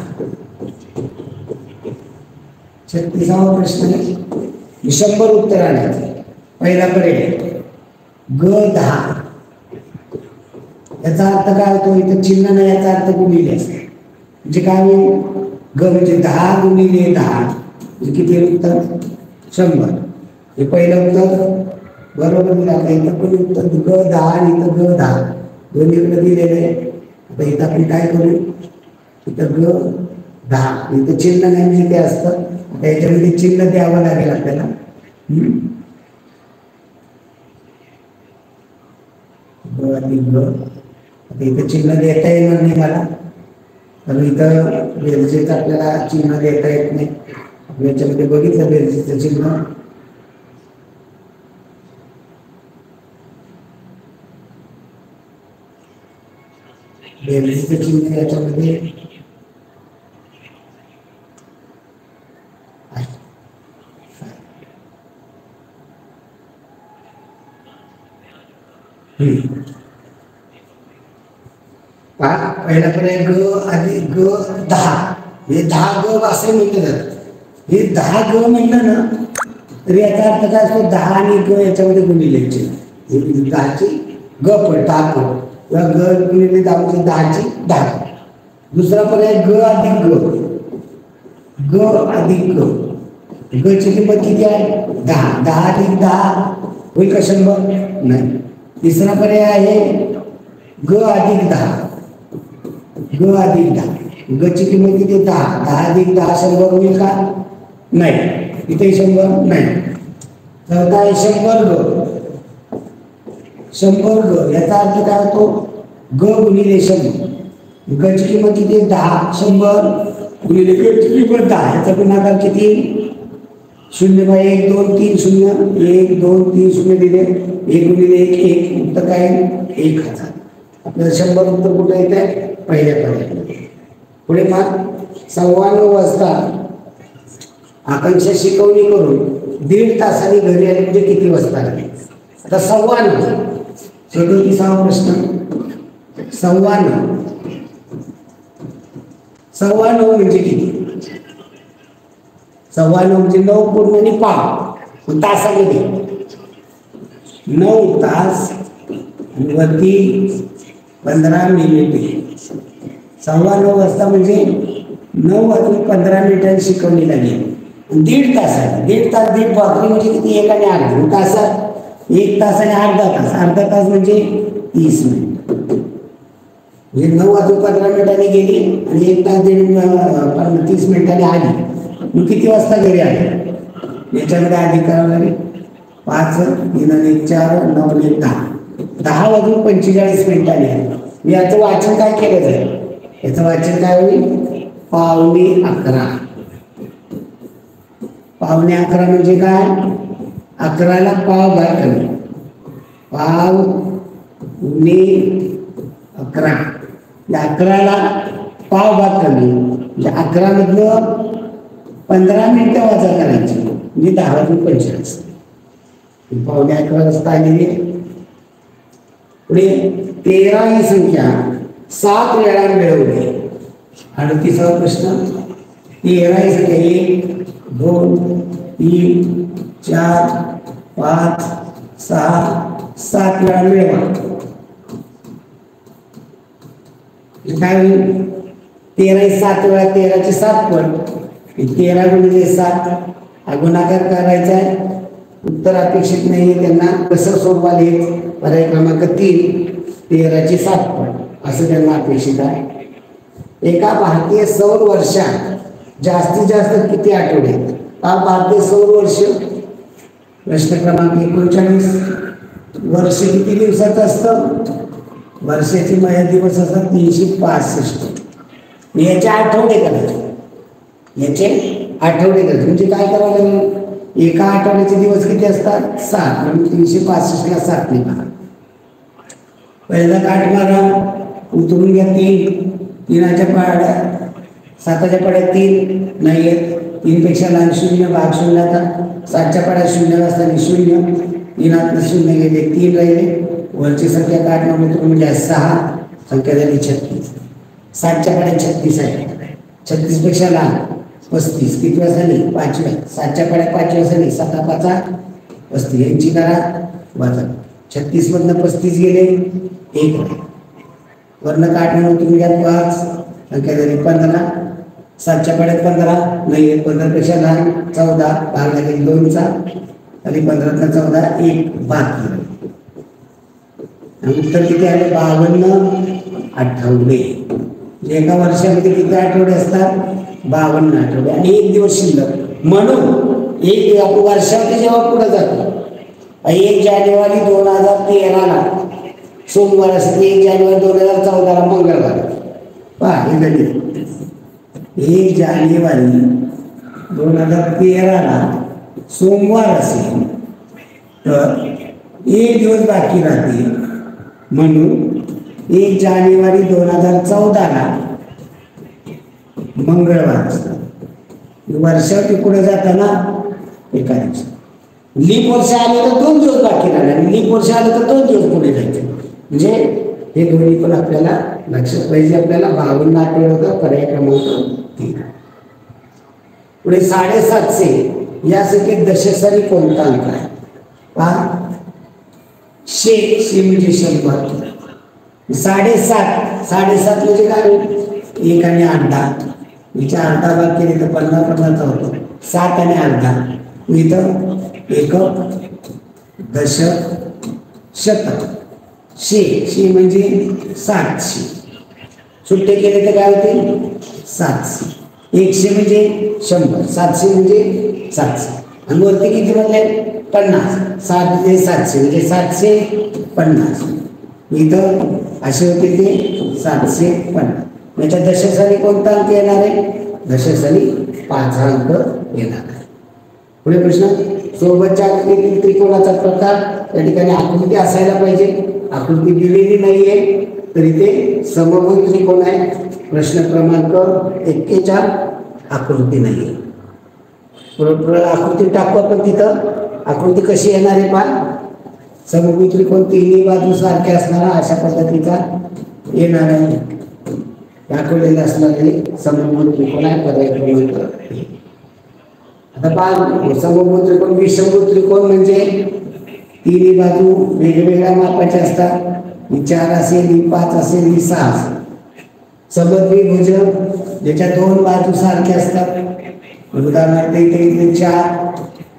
36वा प्रश्न 100 उत्तर आणायचे पहिला पर्याय ग 10 याचा अर्थ काय होतो इथं चिन्ह नाही याचा अर्थ गुणिले म्हणजे काय होईल ग म्हणजे 10 गुणिले 10 म्हणजे किती उत्तर 100 हे पहिलं उत्तर बरोबर दिलं आता इथं पण उत्तर ग 10 आणि इथं ग 10 दोन्हीकडे दिलेले आता इथं आपण काय करू इथं ग 10 इथं चिन्ह नाही म्हणजे ते असतं आता याच्यामध्ये चिन्ह द्यावं लागेल आपल्याला ग आणि ग आता इथं चिन्ह देता येणार नाही मला तर इथं बेरजेचं आपल्याला चिन्ह देता येत नाही याच्यामध्ये बघितलं बेरजेचं चिन्ह बेरजेचं चिन्ह याच्यामध्ये पहिला पर्याय ग आणि ग 10 हे 10 ग असे म्हटलं जातं हे 10 ग म्हटलं ना तर याचा अर्थ काय असतो 10 आणि ग याच्यामध्ये गुणिले 10ची ग पण 10 पण किंवा ग गुणिले 10ची 10 दुसरा पर्याय ग अधिक ग अधिक ग ची किंमत किती आहे 10 10 अधिक 10 होईल का 100 नाही तिसरा पर्याय आहे ग अधिक 10 ग अधिक 10 ग ची किंमत किती 10 10 अधिक 10 100 होईल का नाही इथे 100 नाही तर काय 100 ग याचा अर्थ काय होतो ग गुणिले 100 ग ची किंमत किती 10 100 गुणिले ग ची किंमत 10 याचा गुणाकार किती 0 बाय 1 2 3 0 1 2 3 0 दिले 1 गुणिले 1 उत्तर काय 1000 आपल्याला 100 उत्तर कुठे येत आहे पहिल्या पर्यायामध्ये पुढे मग 9:15 वाजता आकांक्षा शिकवणी करून 1.5 तासांनी घरी आले म्हणजे किती वाजता आले आता 9:15 37वा प्रश्न 9:15 म्हणजे किती 9:15 म्हणजे 9 पूर्ण आणि पाव तासामध्ये 9 तास आणि वरती 15 मिनिटे 9:15 वाजता म्हणजे 9 वाजून 15 मिनिटांनी शिकवणी लागेल 1.5 तास आहे 1.5 तास 1.5 भाकरी म्हणजे किती 1 आणि 8 तासात 1 तास आणि अर्धा तास म्हणजे 30 मिनिट म्हणजे 9 वाजून 15 मिनिटांनी गेली आणि 1 तास 30 मिनिटांनी आली मग किती वाजता घरी आले याच्यामध्ये आधी करावं लागेल 5 3 आणि 1 4 9 आणि 10 वाजून 45 मिनिटांनी आले मी याचं वाचन काय केलं जाईल याचं वाचन काय होईल 11:15 11:15 म्हणजे काय 11ला पाव भाग कमी पाव उणे 11 11ला पाव भाग कमी म्हणजे 11 मधलं 15 मिनिटं वजा करायची म्हणजे 10 वाजून 45 11:15 वाजता आलेली पुढे 13 ही संख्या 7 वेळा मिळवली 38वा प्रश्न 13 ही संख्या 1 2 3 4 5 6 7 वेळा मिळवा काय होईल 13 ही 7 वेळा 13चे 7 पट 13 गुणिले 7 हा गुणाकार करायचा आहे उत्तर अपेक्षित नाही त्यांना कसं सोडवाले पर्याय क्रमांक 3 13चे 7 पट असं त्यांना अपेक्षित आहे एका भारतीय सौर वर्षात जास्तीत जास्त किती आठवडे हा भारतीय सौर वर्ष प्रश्न क्रमांक 39 वर्ष किती दिवसाचं असतं वर्षाची मया दिवस असतात 365 याचे आठवडे करायचे याचे आठवडे करायचे म्हणजे काय करावं लागेल एका आठवड्याचे दिवस किती असतात 7 म्हणजे 365 ला 7 ने भागा पहिला काठ मारा उतरून घ्या 3 पाड्या 7च्या पाड्या 3 नाही आहेत 3 पेक्षा लहान 0 भाग 0 आता 7च्या पाड्या 0 असताना 0 तीनात शून्य गेले, 3 राहिले, वरची संख्या काढणं म्हणजे 6, संख्या झाली 36. 7च्या पाड्या 36 आहे, 36 पेक्षा लहान 35, किती झाली 5व्या. 7च्या पाड्या 5व्या झाली, 7 5 35, यांची करा वाचा. 36 मधनं 35 गेले, 1 वरनं काढणं तुम्ही घ्या 5, संख्या झाली 15. 7च्या पाड्यात 15 नाही, 15 पेक्षा लहान 14, भाग लागेल 2चा आणि 15 14, 1 बाकी. उत्तर किती आले 52 आठवडे. एका वर्षामध्ये किती आठवडे असतात 52 आठवडे आणि 1 दिवस शिल्लक. म्हणून एक वर्षामध्ये जेव्हा पुढे जातो 1 जानेवारी 2013ला सोमवार असते, 1 जानेवारी 2014ला मंगळवार. पहा 1 जानेवारी 2013ला सोमवार असेल तर 1 दिवस बाकी राहते. म्हणून 1 जानेवारी 2014ला मंगळवार असतं. वर्षावरती पुढे जाताना एका दिवस. लीप वर्ष आले तर 2 दिवस बाकी राहणार आणि लीप वर्ष आले तर 2 दिवस पुढे जायचे. म्हणजे हे दोन्ही पण आपल्याला लक्षात पाहिजे. आपल्याला 52 आठवडे होतं, पर्याय क्रमांक 3. पुढे 750 या संख्येत दशस्थानी कोणता अंक आहे पहा. शे म्हणजे 100. 7.5 म्हणजे काय 1 आणि 8 हिच्या अर्धा भाग केले तर 50 होतो. 7 आणि अर्धा इथं 1 दशशतक. शे म्हणजे 700, सुट्टे केले तर काय होते 700. 100 म्हणजे 100, 700 म्हणजे 700 आणि वरती किती म्हणले 50. 7 म्हणजे 700 म्हणजे 750. इथं असे होते ते 750. याच्या दशस्थानी कोणता अंक येणार आहे? दशस्थानी 5 अंक येणार आहे. पुढे प्रश्न, सोबतच्या आकृतीतील त्रिकोणाचा प्रकार. या ठिकाणी आकृती असायला पाहिजे, आकृती दिलेली नाहीये तरी ते समभुज त्रिकोण आहे. प्रश्न क्रमांक 41 आकृती नाही. आकृती टाकू आपण. तिथं आकृती कशी येणार आहे पहा. समभुज त्रिकोण 3 बाजू सारखे असणारा अशा पद्धतीचा येणार आहे. दाखवलेला असणारे समभुज त्रिकोण आहे. पर्याय क्रमांक 1. आता पहा समभुज त्रिकोण विषमभुज त्रिकोण म्हणजे 3 बाजू वेगवेगळ्या मापाच्या असतात. 4 असेल, 5 असेल, 6 असेल. समद्विभुज ज्याच्या 2 बाजू सारख्या असतात. उदाहरणार्थ इथे 4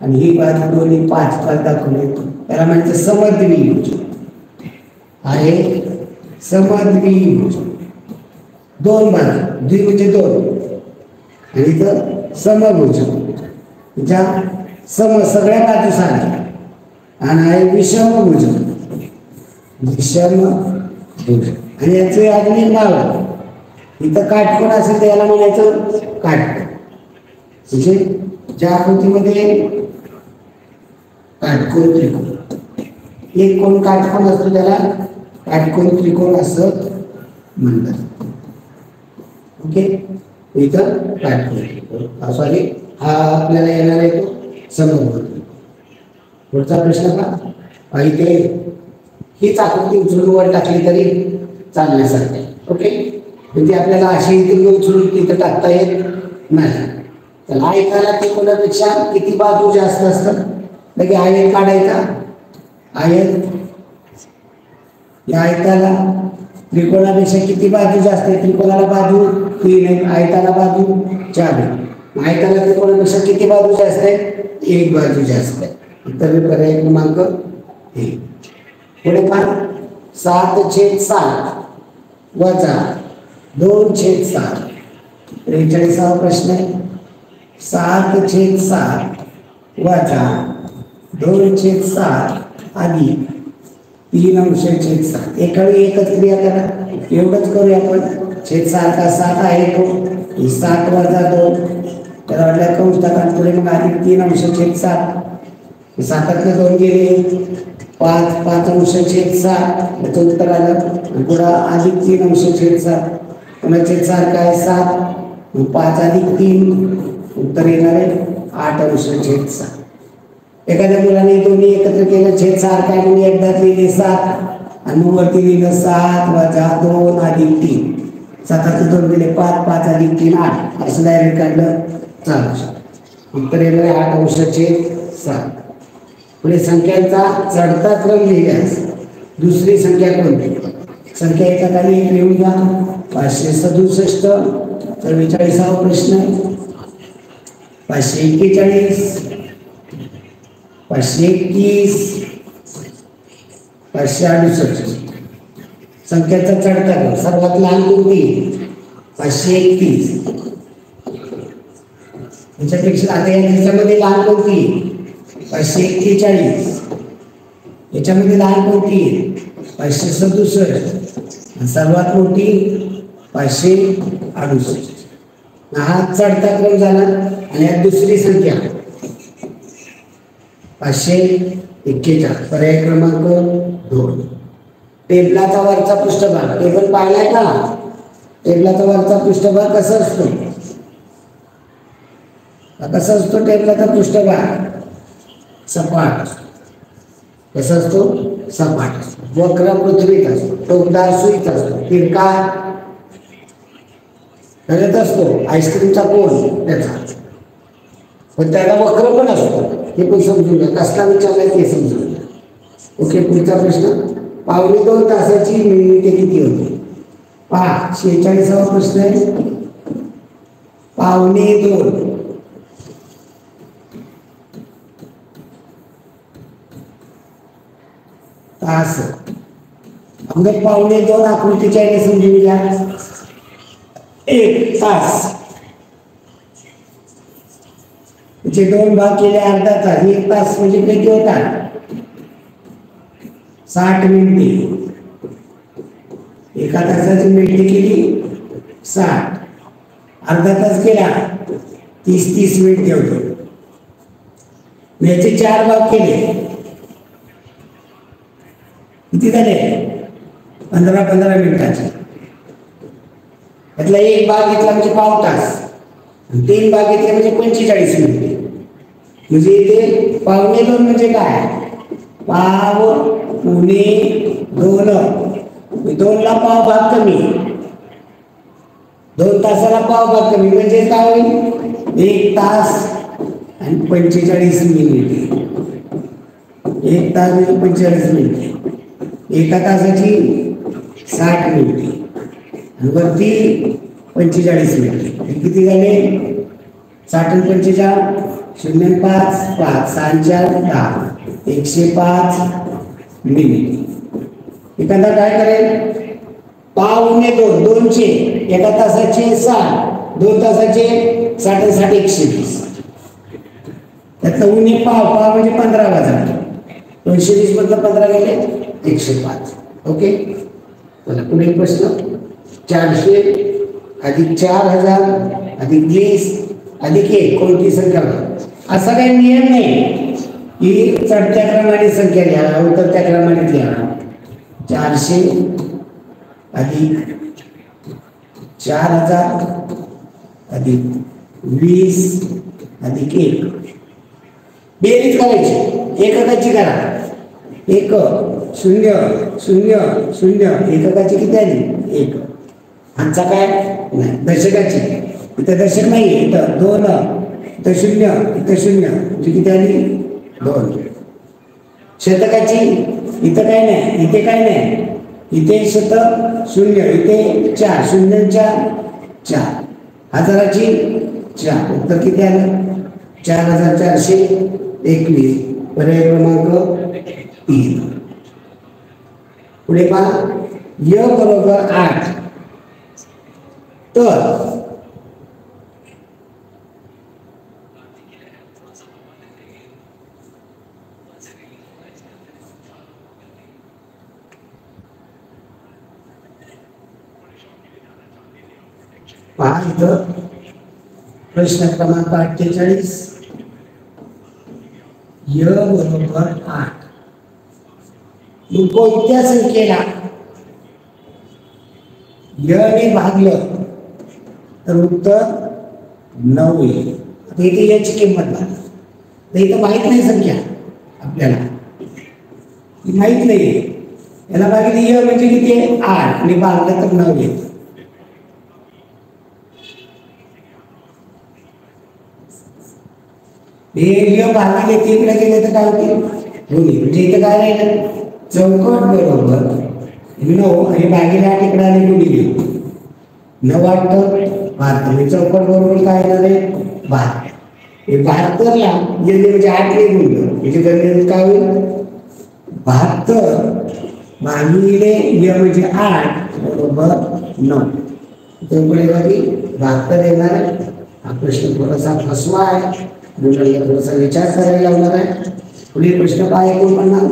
आणि ही बाजू दोन्ही 5 दाखवले, त्याला म्हणायचं समद्विभुज आहे. समद्विभुज 2 बाजू, द्वि म्हणजे 2 आणि इथं समभुज ज्या सगळ्या बाजू सारख्या. आणि आहे विषमभुज. विषमभुज आणि याचे अजून एक नाव आहे. इथं काटकोन असेल तर याला म्हणायचं काटकोन. म्हणजे ज्या आकृतीमध्ये काटकोन त्रिकोण, एक कोण काटकोन असतो त्याला काटकोन त्रिकोण असं म्हणतात. ओके, इथं काटकोन सॉरी हा आपल्याला येणार आहे तो समभुज. पुढचा प्रश्न का इथे हीच आकृती उचलून वर टाकली तरी चालण्यासारखे. ओके, म्हणजे आपल्याला अशी इथे उचलून तिथं टाकता येत नाही. तर आयताला त्रिकोणापेक्षा किती बाजू जास्त असतात? लगे आयत काढायचा. आयत या आयताला त्रिकोणापेक्षा किती बाजू जास्त आहे? त्रिकोणाला बाजू 3 आहे, आयताला बाजू 4 आहे. आयताला त्रिकोणापेक्षा किती बाजू जास्त आहे? 1 बाजू जास्त आहे. तर पर्याय क्रमांक 1. पुढे पहा 7/7 वजा 2/7. 43वा प्रश्न आहे. 7/7 वजा 2/7 अधिक 3/7. एकावेळी एकच क्रिया करा. एवढंच करूया आपण. छेद सारखा 7 आहे तो 7 वजा 2 तर वाटल्या कंस टाका. पुढे मग अधिक 3/7. 7तले 2 गेले 5, 5/7 याचं उत्तर आलं. पुढं अधिक 3/7 पुन्हा छेद सारखा आहे 7, 5 अधिक 3 उत्तर येणार आहे 8/7. एखाद्या मुलाने दोन्ही एकत्र केलं, छेद सारखा आहे म्हणून एकदाच लिहिले 7 आणि मग वरती लिहिलं 7 वजा 2 अधिक 3, 7 2 दिले 5, 5 अधिक 3 8, असं डायरेक्ट काढलं चालू शकतं. उत्तर येणार आहे 8 अंश छेद 7. पुढे संख्यांचा चढता क्रम लिहिल्यास दुसरी संख्या कोणती? संख्या एका खाली एक लिहून घ्या. 567. 44वा प्रश्न. 541, 521, 568. संख्याचा चढता क्रम सर्वात लहान कोणती? 531. याच्यापेक्षा आता याच्यामध्ये लहान कोणती? 541. याच्यामध्ये लहान कोणती? 567. सर्वात मोठी 568. हा चढता क्रम झाला. आणि यात दुसरी संख्या 541, पर्याय क्रमांक 2. टेबलाचा वरचा पृष्ठभाग, टेबल पाहिलाय का? टेबलाचा वरचा पृष्ठभाग कसा असतो? कसा असतो टेबलाचा पृष्ठभाग? सपाट. कसा असतो? सपाट. वक्र पृथ्वीत असतो, टोकदार सुईत असतो, तिरका करत असतो, आईस्क्रीमचा कोन त्याचा, पण त्याला वक्र पण असतो. हे पण समजून घ्या, कसला विचारलाय ते समजून घ्या. ओके. पुढचा प्रश्न. 1.25 तासाची मिनिटे किती होते? 46वा प्रश्न आहे. 1.25 तास. अगोदर 1.25 आकृतीच्या याने समजून घ्या. 1 तास जे 2 भाग केले अर्धा तास. 1 तास म्हणजे किती होतात? 60 मिनिटे. एका तासाची मिनिटे केली 60. अर्धा तास केला 30 मिनिटे होते. याचे 4 भाग केले किती झाले? 15 मिनिटाचे. त्यातला एक भाग घेतला म्हणजे पाव तास, 3 भाग घेतले म्हणजे 45 मिनिटे. म्हणजे इथे 1.25 म्हणजे काय? पाव उणे 2. 2ला पाव भाग कमी, 2 तासाला पाव भाग कमी म्हणजे काय होईल? 1 तास आणि 45 मिनिटे. 1 तास म्हणजे 45 मिनिटे. एका तासाची 60 मिनिटे आणि वरती 45 मिनिटे. किती झाले? 60 आणि 45 0 5 5 6 4 10 105 मिनिट. एखादा काय करेल? पावणे 2 2चे एका तासाचे 60, 2 तासाचे 60 60 120. त्यातलं उणे पाव म्हणजे 15 वाजता. 220 मधलं 15 गेले 105. ओके. चला पुढील प्रश्न. 400 अधिक 4000 अधिक 20 अधिक 1 कोणती संख्या? असा काही नियम नाही की चढत्या क्रमाने संख्या घ्या, उतरत्या क्रमाने घ्या. 400 अधिक 4000 अधिक 20 अधिक 1 बेरीज करायची. एककाची करा. 1 0 0 0. एककाची किती आली? 1. आमचा काय नाही. दशकाची इथं दशक नाही, इथं 2, इथं 0, इथं 0 म्हणजे किती आली? 2. शतकाची इथं काय नाही, इथे काय नाही, इथे शतक 0, इथे 4 शून्यांच्या 4. हजाराची 4. उत्तर किती आलं? 4421. पर्याय क्रमांक 3. पुढे पहा. य बरोबर 8 तर पहा इथं प्रश्न क्रमांक 48. य बरोबर 8. कोणत्या संख्येला ने भागलं तर उत्तर 9 येईल. आता इथे याची किंमत लागली. इथं माहित नाही संख्या, आपल्याला माहित नाही. याला भागिले य म्हणजे किती आहे 8 आणि भागलं तर 9 येत. हे य भागिले 3 ला गेले तर काय होतील दोन्ही. म्हणजे इथं काय राहिलं चौकट बरोबर 9 आणि भागिले 8 इकडे आले गुणिले 9 8 72. चौकट बरोबर काय येणार आहे 72. हे 72 ला म्हणजे 8 ने गुणलं म्हणजे गणित काय होईल 72 भागिले य म्हणजे 8 बरोबर 9. त्यामुळे 72 येणार आहे. हा प्रश्न थोडासा फसवा आहे, मुलांना थोडासा विचार करायला लावणार आहे. पुढील प्रश्न काय कोण म्हणणार,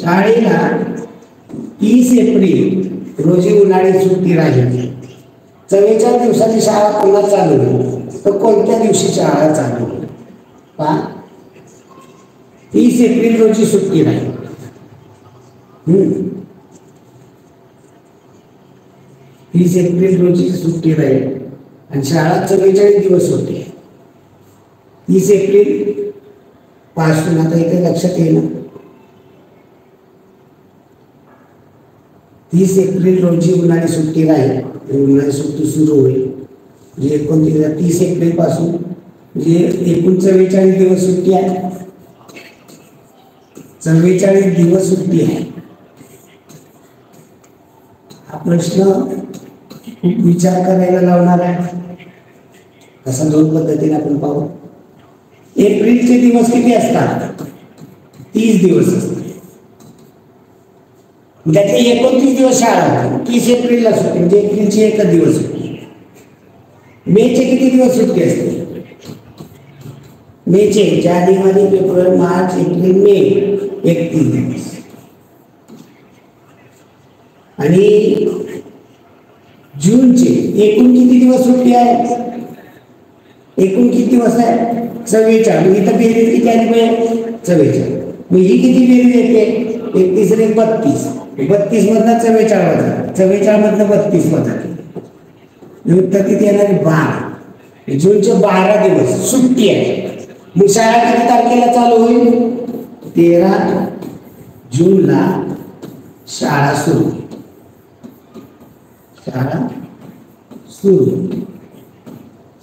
शाळेला 30 एप्रिल रोजी उन्हाळी सुट्टी राहिली. 44 दिवसाची शाळा पुन्हा चालू होईल तर कोणत्या दिवशी शाळा चालू होईल? पहा 30 एप्रिल रोजी सुट्टी राहील. 30 एप्रिल रोजी सुट्टी राहील आणि शाळा 44 दिवस होते. 30 एप्रिल पासून आता इथे लक्षात येईल 30 एप्रिल रोजी उन्हाळी सुट्टी राहील. उन्हाळी सुट्टी सुरू होईल म्हणजे 30 एप्रिल पासून म्हणजे एकूण 44 दिवस सुट्टी आहे. 44 दिवस सुट्टी आहे. हा प्रश्न खूप विचार करायला लावणार आहे. असा 2 पद्धतीने आपण पाहू. एप्रिलचे दिवस किती असतात 30 दिवस असतात. त्यातले 29 दिवस शाळा होती. 30 एप्रिलला सुट्टी म्हणजे एप्रिलची 1 दिवस सुट्टी. मेचे किती दिवस सुट्टी असते मेचे जानेवारी फेब्रुवारी मार्च एप्रिल मे 31 दिवस. आणि जूनचे एकूण किती दिवस सुट्टी आहे एकूण किती दिवस आहे 44. इथं बेरीज किती आली पाहिजे 44. मग ही किती बेरीज येते 31 आणि 32. 32 मधनं 44 वजा 44 मधनं 32 वजा उत्तर किती येणार 12. जूनचे 12 दिवस सुट्टी आहे. मग शाळा किती तारखेला चालू होईल 13 जूनला शाळा सुरू.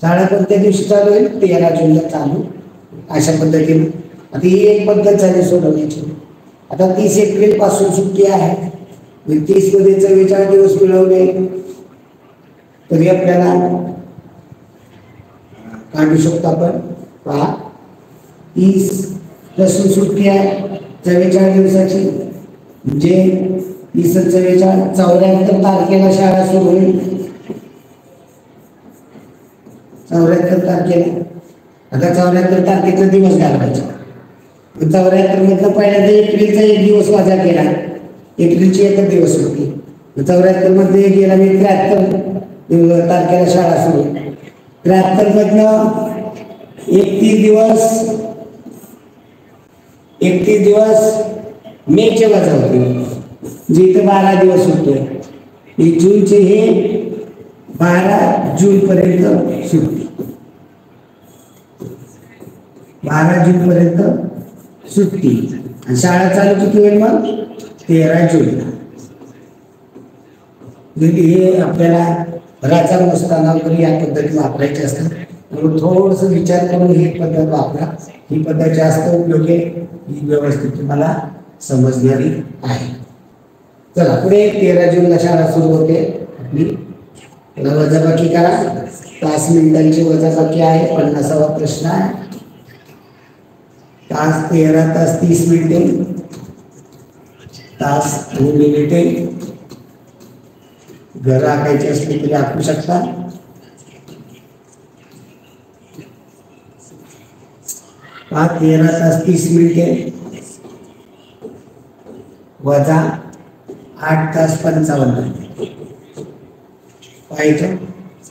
शाळा कोणत्या दिवशी चालू होईल 13 जूनला चालू. अशा पद्धतीने आता ही एक पद्धत झाली सोडवण्याची. आता 30 एप्रिल पासून सुट्टी आहे. 30 मध्ये 44 दिवस मिळवले तरी आपल्याला काढू शकतो आपण. पहा 30 पासून सुट्टी आहे 44 दिवसाची म्हणजे 30 44 74 तारखेला शाळा सुरू होईल. 74 तारखेला. आता 74 तारखेचा दिवस घालवायचा. 74 मधनं पहिल्यांदा एप्रिलचा 1 दिवस वजा केला. एप्रिलची 1 दिवस होती. 74 मध्ये गेला मी 73 तारखेला शाळा सुरू. 73 मधनं 31 दिवस मेचे वजा होते जे इथं 12 दिवस होते. जूनचे हे 12 जून पर्यंत सुट्टी. 12 जून पर्यंत सुट्टी आणि शाळा चालू किती होईल मग 13 जूनला. हे आपल्याला राजा नसताना वगैरे या पद्धती वापरायची असतात. म्हणून थोडंसं विचार करून ही पद्धत वापरा. ही पद्धत जास्त उपयोगी आहे. ही व्यवस्थित तुम्हाला समजणारी आहे. चला पुढे 13 जूनला शाळा सुरू होते. आपली वजाबाकी करा. तास मिनिटांची वजाबाकी आहे. 50वा प्रश्न आहे. तास 13 तास 30 मिनिटे तास आणि मिनिटे घर आखायचे असले तरी आखू शकता. हा 13 तास 30 मिनिटे वजा 8 तास 55 मिनिटे. पाहायचं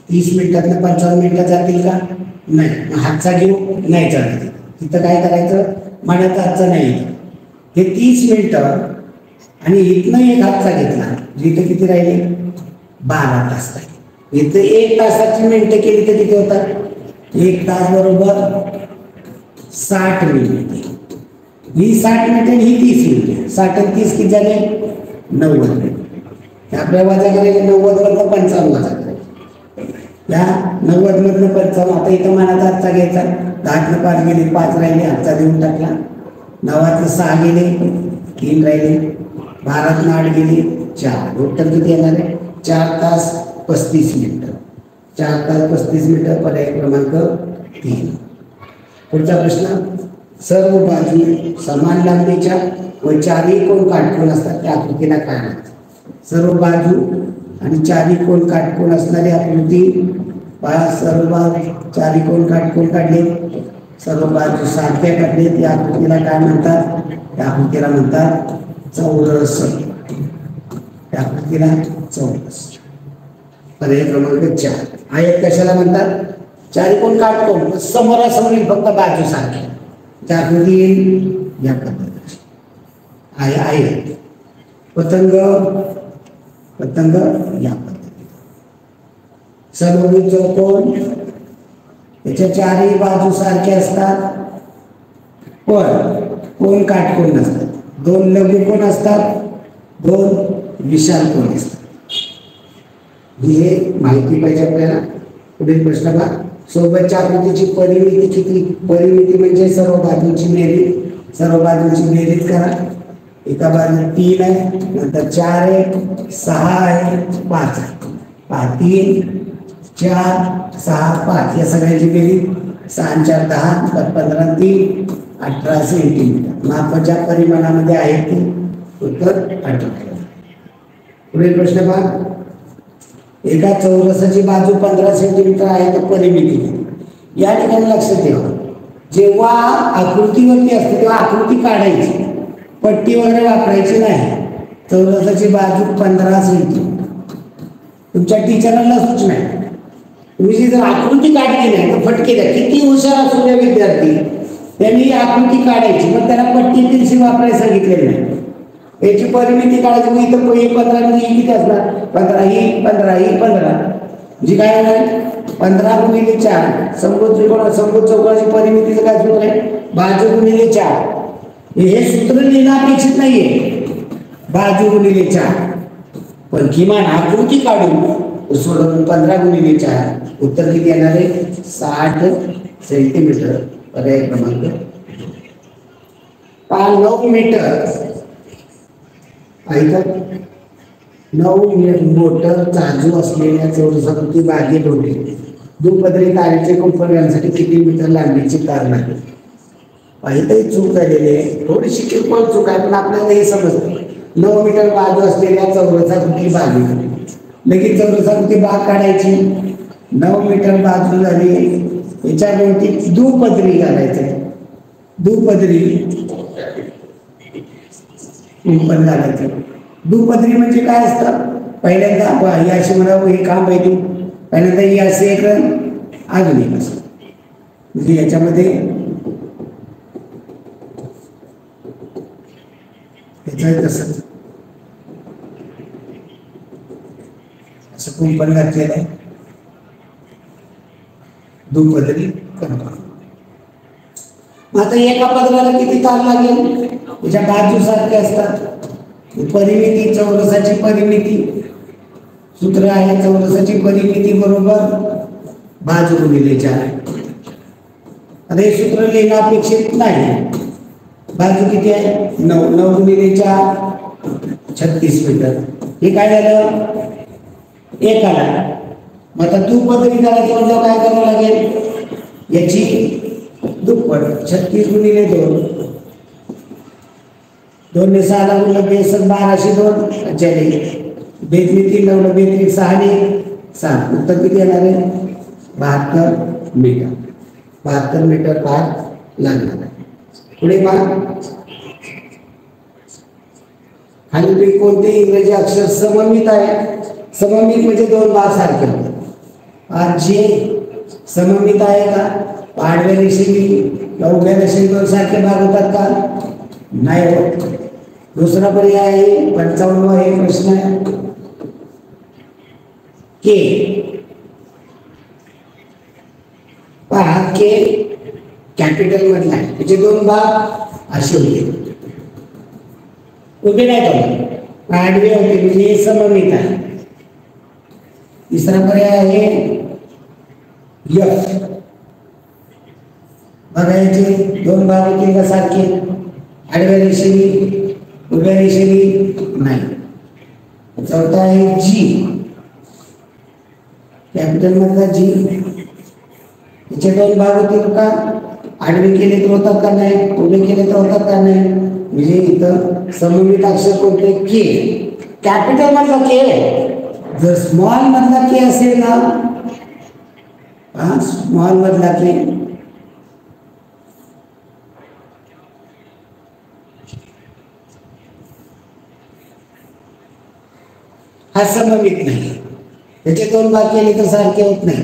30 मिनिटातनं 55 मिनिटं जातील का नाही. हातचा घेऊ नाही चालत. तिथं काय करायचं मनात हातचा नाही. हे 30 मिनिटं आणि इथनं एक हातचा घेतला इथं किती राहिले 12 तास राहिले. इथं 1 तासाची मिनिटं केली तर किती होतात 1 तास बरोबर 60 मिनिटे. ही 60 मीटर, ही 30 मीटर. 60 आणि 30 किती झाले? 90 मीटर. आपल्या वजा करायचे 90 मधनं 55 वजा करायचे. या 90 मधनं 55. आता इथं मनात आजचा घ्यायचा. 10 5 गेले, 5 राहिले, आजचा देऊन टाकला. 9 6 गेले, 3 राहिले. 12 8 गेले, 4. उत्तर किती येणार आहे? 4 तास 35 मिनिटं. 4 तास 35 मिनिटं. पर्याय क्रमांक 3. पुढचा प्रश्न. सर्व बाजू समान लांबीच्या व चारही कोण काटकोन असतात त्या आकृतीला काय म्हणतात? सर्व बाजू आणि चारही कोण काटकोन असणारी आकृती. सर्व बाजू चारही कोण काटकोन काढले, सर्व बाजू सारख्या काढलेत, या आकृतीला काय म्हणतात? त्या आकृतीला म्हणतात चौरस. त्या आकृतीला चौरस. पर्याय क्रमांक 4. आयत कशाला म्हणतात? चारी कोण काटकोन समोरासमोर फक्त बाजू सारख्या त्या आकृती येईल या पद्धतीची. आयत. पतंग पतंग या पद्धतीने. समभुज चौकोन त्याच्या चारही बाजू सारख्या असतात पण कोण काटकोन नसतात. 2 लघु कोण असतात, 2 विशाल कोण असतात. हे माहिती पाहिजे आपल्याला. पुढील प्रश्न पहा. सोबतच्या आकृतीची परिमिती किती? परिमिती म्हणजे सर्व बाजूंची बेरीज. सर्व बाजूंची बेरीज करा. एका बाजूला 3 आहे, नंतर 4 आहे, 6 आहे, 5 आहे. 3 4 6 5 या सगळ्याची बेरीज. 6 4 10, 15 3 18 सेंटीमीटर. मापाच्या परिमाणामध्ये आहे ती. उत्तर 18. पुढील प्रश्न पहा. एका चौरसाची बाजू 15 सेंटीमीटर आहे तर परिमिती. या ठिकाणी लक्षात ठेवा, जेव्हा आकृतीवरती असते तेव्हा आकृती काढायची, पट्टी वगैरे वापरायची नाही. चौरसाची बाजू 15 सेंटीमीटर. तुमच्या टीचरांना सूचना आहे, तुम्ही जी जर आकृती काढली नाही तर फटके द्या. किती हुशार असू द्या विद्यार्थी, त्यांनी आकृती काढायची, मग त्याला पट्टी पेन्सिल वापरायला सांगितलेली नाही. याची परिमिती काढायची. मग इथं 15 म्हणजे किती असणार? 15 ही 15 ही 15 जी काय होणार? 15 गुणिले 4. समभुज चौकोनाची परिमितीचं काय सूत्र आहे? बाजू गुणिले 4. हे सूत्र लिहिणं अपेक्षित नाहीये, बाजू गुणिले 4. पण किमान आकृती काढून सोडवून 15 गुणिले 4. उत्तर किती येणार आहे? 60 सेंटीमीटर. पर्याय क्रमांक 9 मीटर. 9 मोटर चाजू असलेल्या चौरसाकृती बागेत होते. दुपदरी तारेचे कुंपण घालण्यासाठी किती मीटर लांबीची तार लागेल? पाहिजे चूक झालेली आहे, थोडीशी किरकोळ चूक आहे, पण आपल्याला हे समजतं. 9 मीटर बाजू असलेल्या चौरसाकृती बागेत लगेच चौरसाकृती बाग काढायची. 9 मीटर बाजू झाली, याच्या भोवती दुपदरी घालायचे. दुपदरी कुंपण घालायचं. दुपदरी म्हणजे काय असतं? पहिल्यांदा ही अशी म्हणावं हे काम पाहिजे, पहिल्यांदा ही असे एक अजून एक असं, म्हणजे याच्यामध्ये तसंच असं कुंपण घातलेलं आहे. दुपदरी कुंपण. आता एका पदराला किती तार लागेल? त्याच्या बाजू सारख्या असतात. परिमिती, चौरसाची परिमिती सूत्र आहे. चौरसाची परिमिती बरोबर बाजू गुणिले 4. आता हे सूत्र लिहिणं अपेक्षित नाही. बाजू किती आहे? 9. 9 गुणिले 4 36 मीटर. हे काय झालं? एक आला. मग आता दुपदरी करायचं म्हणजे काय करावं लागेल? याची दुप्पट. 36 गुणिले 2. 2 ने 6 गुणिले 62, 1202 चले. 3 9 6 ने 7. उत्तर किती येणार आहे? 72 मीटर. 72 मीटर पार लागणार आहे. पुढे पहा. खालील कोणते इंग्रजी अक्षर सममित आहे? सममित म्हणजे 2 बार सारखे होते. जे सममित आहे का? आडव्या रेषेने उभ्या रेषेने 2 सारखे भाग होतात का? नाही होत. दुसरा पर्याय आहे 55. हे प्रश्न आहे के. पहा के कॅपिटल मधला आहे, त्याचे 2 भाग अशी होते, उभे नाही होते, आडवे होते, म्हणजे सममित आहे. तिसरा पर्याय आहे यफ. बघायचे दोन भाग होतील का सारखे, आडव्या रेषेने उभ्या रेषेने नाही. चौथा आहे जी, कॅपिटल मधला जी. याचे दोन भाग होतील का, आडवे केले तर होतात का नाही, उभे केले तर होतात का नाही. म्हणजे इथं सममित अक्षर कोणते, के. कॅपिटल मधला के. जर स्मॉल मधला के असेल ना, स्मॉल मधला के, हा सममित नाही. त्याचे दोन भाग केले तर सारखे होत नाही.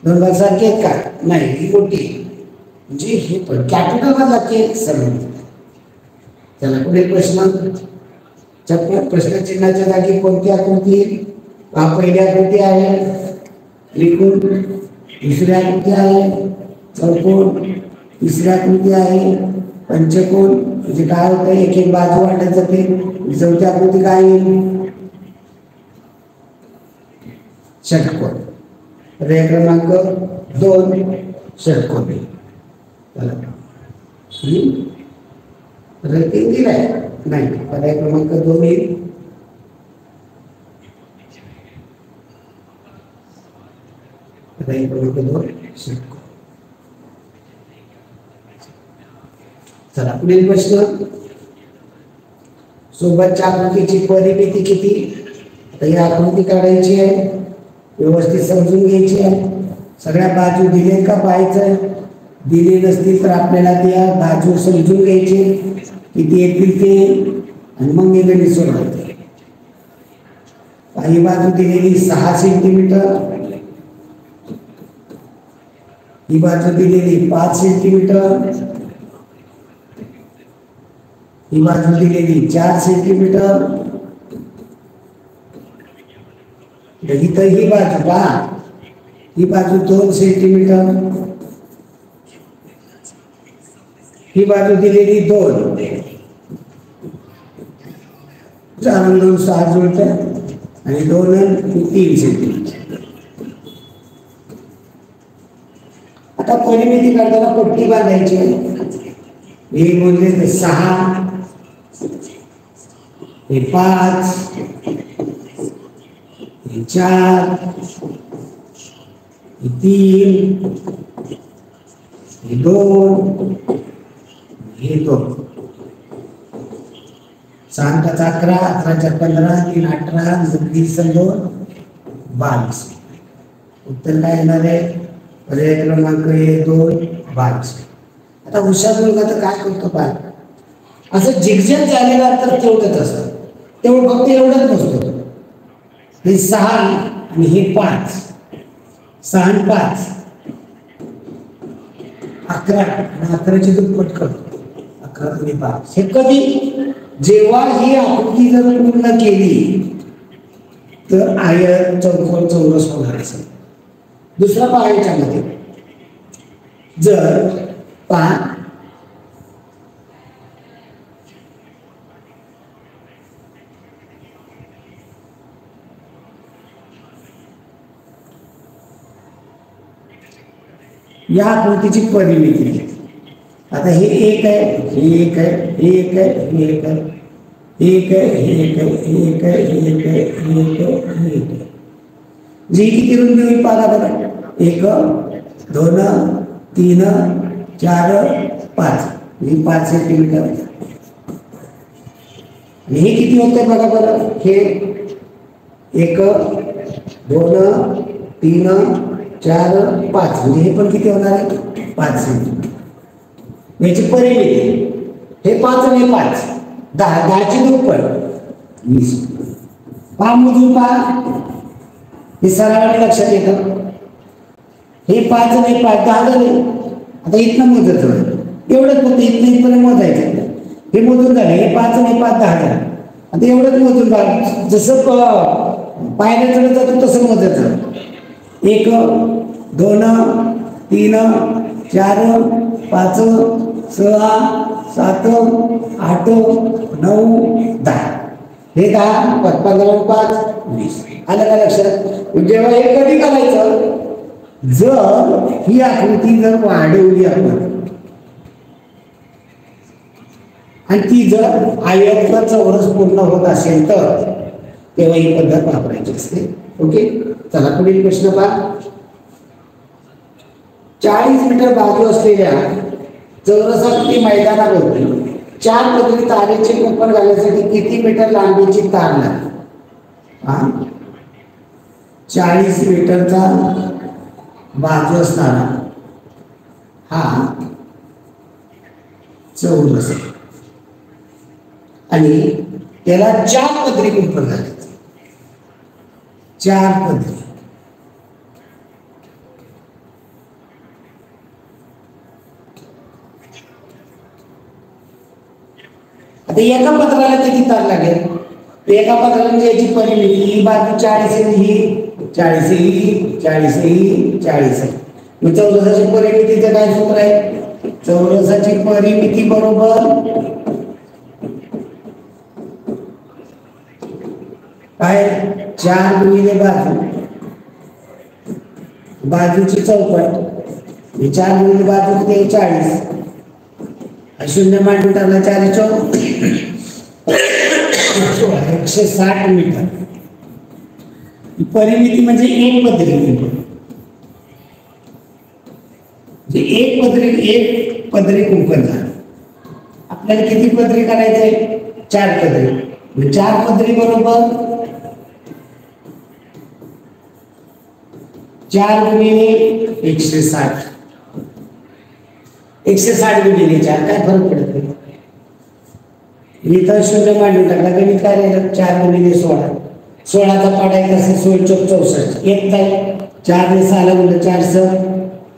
दोन भाग सारखे आहेत का, नाही, ही मोठी, म्हणजे हे पण कॅपिटल मधला के सममित. चला पुढे प्रश्न. प्रश्नचिन्हाच्या जागी कोणती आकृती, पहिली आकृती आहे त्रिकोण, दुसरी आकृती आहे चौकोन, तिसरी आकृती आहे पंचकोन. म्हणजे काय होतं, एक एक बाजू वाटत जाते. चौथी आकृती काय येईल, षटकोन. पर्याय क्रमांक 2 षटकोन. पर्याय 3 दिलाय नाही, पर्याय क्रमांक 2 येईल. पर्याय क्रमांक 2 षटकोन. चला पुढील प्रश्न. सोबतच्या आकृतीची परिमिती किती. आता ही आकृती काढायची आहे, व्यवस्थित समजून घ्यायची आहे. सगळ्या बाजू दिलेत का पाहायचं, दिले नसतील तर आपल्याला त्या बाजू समजून घ्यायचे किती येतील ते, आणि मग गणित सोडवायचे. ही बाजू दिलेली 6 सेंटीमीटर, ही बाजू दिलेली 5 सेंटीमीटर, ही बाजू दिलेली 4 सेंटीमीटर. इथं ही बाजू पहा, ही बाजू 2 सेंटीमीटर, ही बाजू दिलेली 2, 4 आणि 2 6 जुळतात आणि 2 आणि 3 सेंटीमीटर. आता परिमिती करताना पट्टी बांधायची आहे. हे मोजले ते 6, हे 5, हे 4, हे 3, हे 2, हे 2. 6 × 11, 11 × 15, 3 18, 20 आणि 2 22. उत्तर काय येणार आहे, पर्याय क्रमांक 2 22. आता हुशार मुलगा तर काय करतो पहा, असं झिगझॅग झालेला तर तेवढंच असतं, तेवढं फक्त एवढंच नसतं. हे 6 आणि हे 5, 6 आणि 5 11 आणि 11ची दुप्पट करतो, 11 आणि 5. हे कधी, जेव्हा ही आकृती जर पूर्ण केली तर आयत, चौकोन, चौरस होणार असेल. दुसरा पहा याच्यामध्ये, जर पहा या आकृतीची परिमिती. आता हे 1 आहे, हे 1 आहे, हे 1 आहे, हे 1 आहे, हे 1 आहे, हे 1 आहे, हे 1 आहे, हे 1 आहे, हे 1 आहे, हे 1 आहे. जी किती रुंदी होईल पाहा बरं, 1 2 3 4 5, ही 5 सेंटीमीटर. आणि हे किती होते बघा बरं, हे 1 2 3 4 5, म्हणजे हे पण किती होणार आहे, 5 सेंटीमीटर. याची परिमिती, हे 5 आणि 5 10, 10ची दुप्पट 20. पहा मोजून पहा, हे सरळ लक्षात येतं. हे 5 आणि 5 10 झाले. आता इथनं मोजायचं, एवढंच फक्त इथनं इथपर्यंत मोजायचं. हे मोजून झाले, हे 5 आणि 5 10 झाले. आता एवढंच मोजून पहा, जसं पायऱ्या चढत जातो तसं मोजायचं. 1 2 3 4 5 6 7 8 9 10 हे 10 15 5 20 आलं का लक्षात. जेव्हा हे कधी करायचं, जर ही आकृती जर वाढवली आपण आणि ती जर आयत चौरस पूर्ण होत असेल तर तेव्हा ही पद्धत वापरायची असते. ओके, चला पुढील प्रश्न पहा. 40 मीटर बाजू असलेल्या चौरसाकृती मैदानावरती 4 पदरी तारेचे कुंपण घालण्यासाठी किती मीटर लांबीची तार लागते? 40 मीटरचा बाजू असणारा हा चौरस आणि त्याला 4 पदरी कुंपण घालायचं. 4 पदरी. आता एका पत्राला किती तार लागेल? एका पत्राला म्हणजे याची परिमिती, ही बाजू 40 आहे, ही 40 आहे, ही 40 आहे, ही 40 आहे. मग चौरसाची परिमितीचं काय सूत्र आहे? चौरसाची परिमिती बरोबर काय? 4 गुणिले बाजू, बाजूची चौपट, 4 गुणिले बाजू किती? 40. शून्य मांडून टाकला, 4 160 मीटर. परिमिती म्हणजे एक पदरी. एक पदरी कुंपण झालं. आपल्याला किती पदरी करायचंय? 4 पदरी. 4 पदरी बरोबर 4 गुणिले 160. 160 गुणिले 4 काय फरक पडत नाही. इथं शून्य मांडून टाकला, गणित काय राहिलं? 4 गुणिले 16. 16चा पाडायचा असेल 16 चौक 64. येत नाही. 4 ने 6 गुणलं 4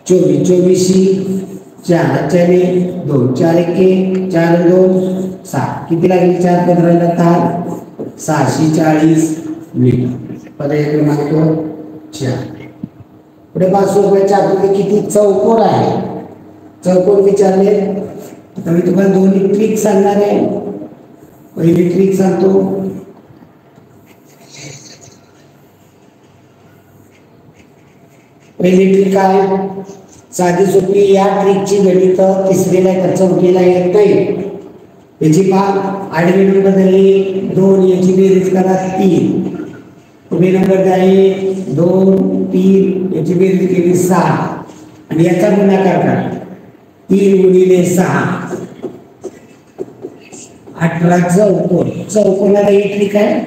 24. 24 4 4 2 4 1 4 2 6. किती लागली? 4 15 तार 640 मीटर. पर्याय क्रमांक 4. पुढे 500 रुपयाच्या आकृती किती चौकोन आहे? चौकोन विचारले तर मी तुम्हाला दोन्ही ट्रिक सांगणार आहे. पहिली ट्रिक सांगतो. पहिली ट्रिक आहे साधी सोपी. या ट्रिकची गणित तिसरीला तर चौथीला येत नाही. याची पहा, आडवी नंबर झाली 2, याची बेरीज करा 3. उभे नंबर झाले 2 3, याची बेरीज केली 6 आणि याचा गुणाकार करा 3 गुणिले 6 18 चौकोन. चौकोनाला ही ट्रिक आहे.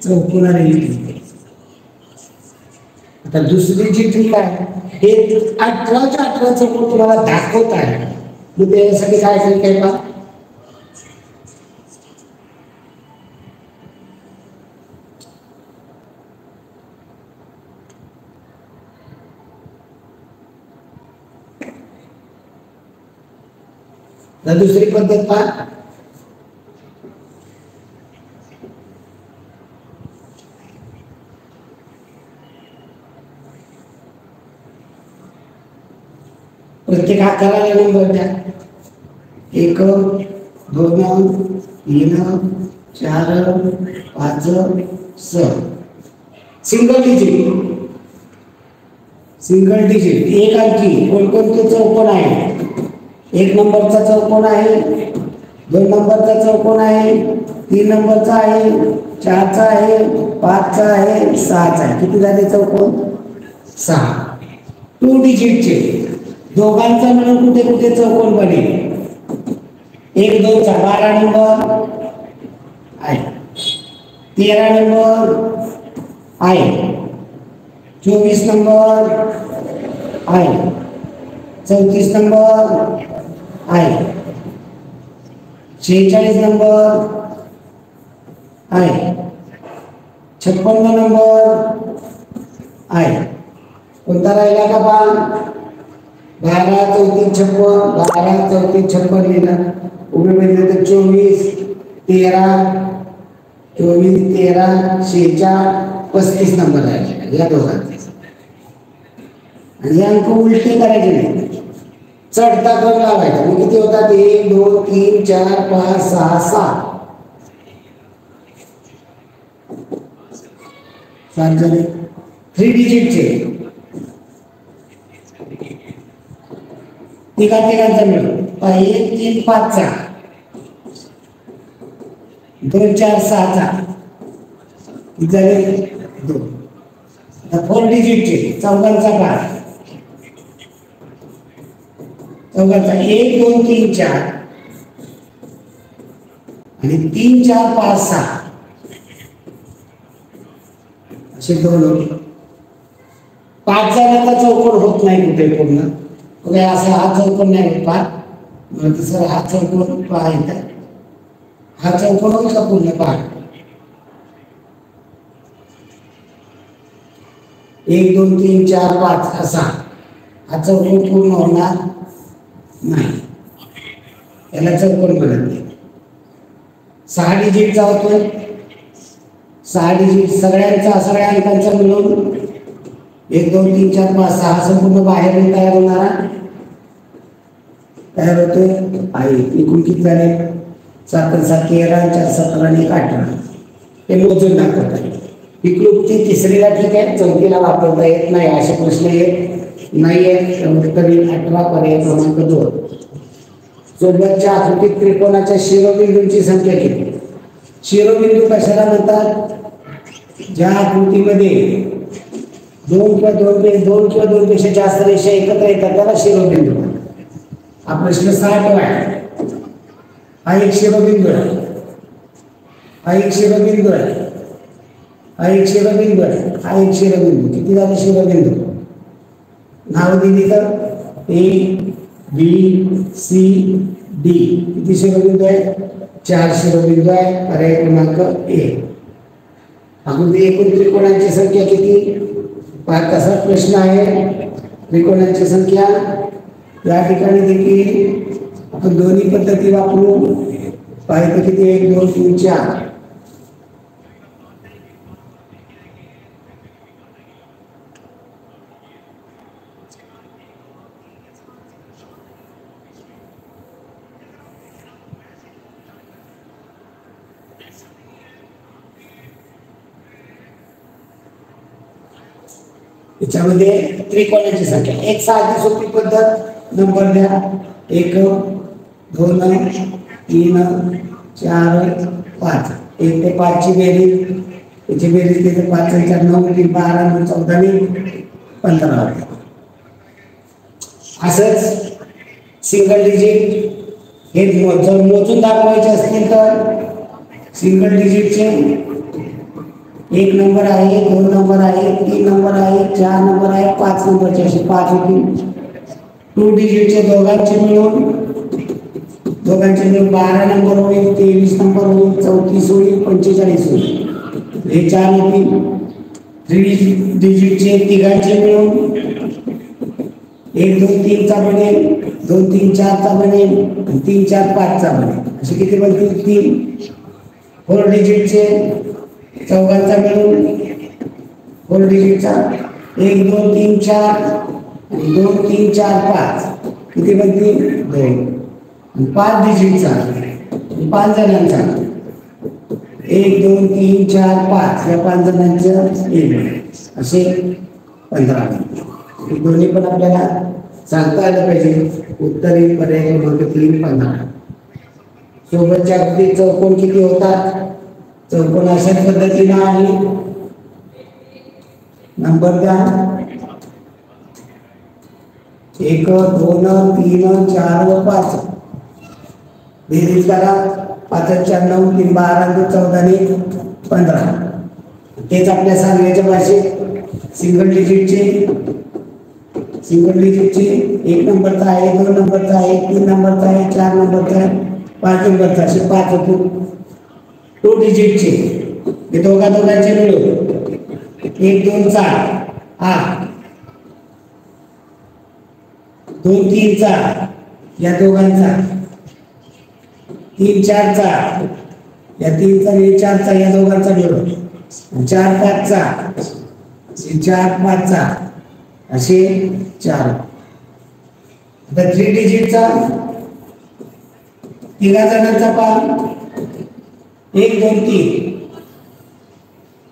चौकोनाला ही ट्रिक आहे. आता दुसरी जी ट्रिक आहे हे 18च्या 18 चौकोन तुम्हाला दाखवत आहे. मग त्यासाठी काय ट्रिक आहे पहा. दुसरी पद्धत पहा. प्रत्येक आकाराला नंबर द्या. 1 2 3 4 5 6. सिंगल डिजिट एक अंकी. कोणकोणते चौकोन आहे? 1 नंबरचा चौकोन आहे, 2 नंबरचा चौकोन आहे, 3 नंबरचा आहे, 4चा आहे, 5चा आहे, 6चा आहे. किती झाले चौकोन? 6. 2 डिजिटचे दोघांचा मिळून कुठे कुठे चौकोन बनेल? 1 2 चा 12 नंबर आहे, 13 नंबर आहे, 24 नंबर आहे, 34 नंबर आहे, 46 नंबर आहे, 56 नंबर आहे. कोणता राहिला का पहा? 12 34 56. 12 34 56 लिहिला. उभे म्हणजे तर 24 13 24 13 46 35 नंबर राहिला. やどうなんです。आणि अंक उलटे करायचे नाही. चढता क्रम लावायचा. मग किती होतात? 1 2 3 4 5 6 7 7 झाले. 3 डिजिटचे तिघांचा मिळून 1 3 5 चा 2 4 6 चा किती झाले? 2. आता 4 डिजिटचे चौघांचा पाठ, चौघांचा 1 2 3 4 आणि 3 4 5 6 असे दोन होते. 5 जणांचा चौकोन होत नाही कुठे पूर्ण. बघा असा हा चौकोन नाही होत 5. मग सर हा चौकोन पाहायचा, हा चौकोन होईल का पूर्ण? 5 1 2 3 4 5 असा हा चौकोन पूर्ण होणार नाही, याला चौकोन म्हणत नाही. 6 डिजिटचा होतोय. 6 डिजिट सगळ्यांचा, सगळ्या अंकांचा मिळून 1 2 3 4 5 6 संपूर्ण बाहेरून तयार होणारा तयार होतोय आहे. एकूण किती झाले? 7 7 13 4 17 आणि 1 18 हे मोजून दाखवतात. ही क्लुप्ती तिसरीला ठीक आहे, चौथीला वापरता येत नाही. असे प्रश्न येत नाही आहेत. तरी 18 पर्याय क्रमांक 2. सोबतच्या आकृतीत त्रिकोणाच्या शिरोबिंदूंची संख्या किती? शिरोबिंदू कशाला म्हणतात? ज्या आकृतीमध्ये 2 किंवा 2 पेक्षा जास्त रेषा एकत्र येतात त्याला शिरोबिंदू म्हणतात. हा प्रश्न 60 आहे. हा एक शिरोबिंदू आहे, हा एक शिरोबिंदू आहे, हा एक शिरोबिंदू आहे, हा एक शिरोबिंदू. किती झाले शिरोबिंदू? नाव दिली तर A B C D. किती शिरोबिंदू आहे? 4 शिरोबिंदू आहे. पर्याय क्रमांक 1. आकृती एकूण त्रिकोणांची संख्या किती? तसा प्रश्न आहे. त्रिकोणांची संख्या या ठिकाणी देखील आपण दोन्ही पद्धती वापरू. पाहिजे किती? 1 2 3 4. याच्यामध्ये त्रिकोणाची संख्या एक साधी सोपी पद्धत. नंबर द्या 1 2 3 4 5. 1 ते 5 ची बेरीज, याची बेरीज केली 5 आणि 4 9 3 12 9 14 आणि 15 होते. असंच सिंगल डिजिट हे जर मोजून दाखवायचे असतील तर सिंगल डिजिटचे 1 नंबर आहे, 2 नंबर आहे, 3 नंबर आहे, 4 नंबर आहे, 5 नंबरचे असे 5 होतील. 2 डिजिटचे दोघांचे मिळून 12 नंबर होईल, 23 नंबर होईल, 34 होईल, 45 होईल. हे 4 होतील. 3 डिजिटचे तिघांचे मिळून 1 2 3 चा बनेल, 2 3 4 चा बनेल, 3 4 5 चा बनेल. असे किती बनतील? 3. 4 डिजिटचे चौघांचा मिळून 4 डिजिटचा 1 2 3 4 आणि 2 3 4 5 किती बनतील? 2. 5 डिजिटचा 5 जणांचा 1 2 3 4 5 या 5 जणांचं 1 असे 15. दोन्ही पण आपल्याला सांगता आलं पाहिजे. उत्तर येईल पर्याय क्रमांक 3 15. सोबतच्या अगदी चौकोन किती होतात? चौकोन अशाच पद्धतीने आहे. नंबर द्या 1 2 3 4 व 5. बेरीज करा 5 4 9 3 12 2 14 आणि 15. तेच आपल्या सांगण्याच्या भाषेत सिंगल डिजिटचे 1 नंबरचा आहे, 2 नंबरचा आहे, 3 नंबरचा आहे, 4 नंबरचा आहे, 5 नंबरचा असे 5 होतो. 2 डिजिटचे हे दोघांचे मिळून 1 2 चा 8, 2 3 चा या दोघांचा, 3 4 चा या 3 चा आणि 4 चा या दोघांचा मिळून 4 5 चा 4 5 चा असे 4. आता 3 डिजिटचा तिघा जणांचा पान 1 2 3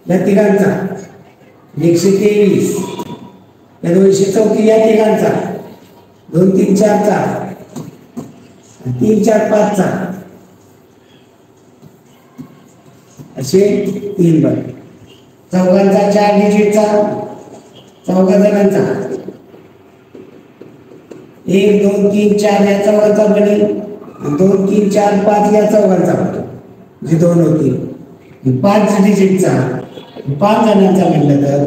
या तिघांचा 123 या 234 या तिघांचा 2 3 4 चा 3 4 5 चा असे 3 बर चौघांचा 4 डिजिटचा चौघा जणांचा 1 2 3 4 या चौघांचा बनेल 2 3 4 5 या चौघांचा जे 2 होतील 5 डिजिटचा 5 जणांचा म्हणलं तर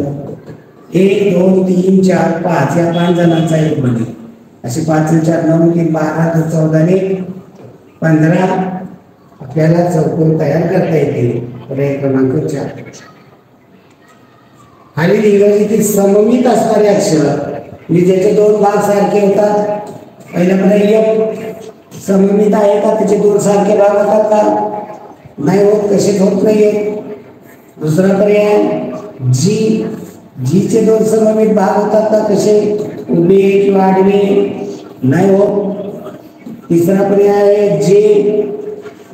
1 2 3 4 5 या 5 जणांचा एक बनेल असे 5 4 9 3 12 14 ने 15 आपल्याला चौकोन तयार करता येते. पर्याय क्रमांक 4. खालील इंग्रजीतील सममित असणारे अक्षर म्हणजे ज्याचे 2 भाग सारखे होतात. पहिला पर्याय एफ सममित आहे का त्याचे 2 सारखे भाग होतात का नाही होत कसेच होत नाहीये. दुसरा पर्याय जी जी चे 2 सममित भाग होतात का कसे उभे किंवा आडवे नाही होत. तिसरा पर्याय आहे जे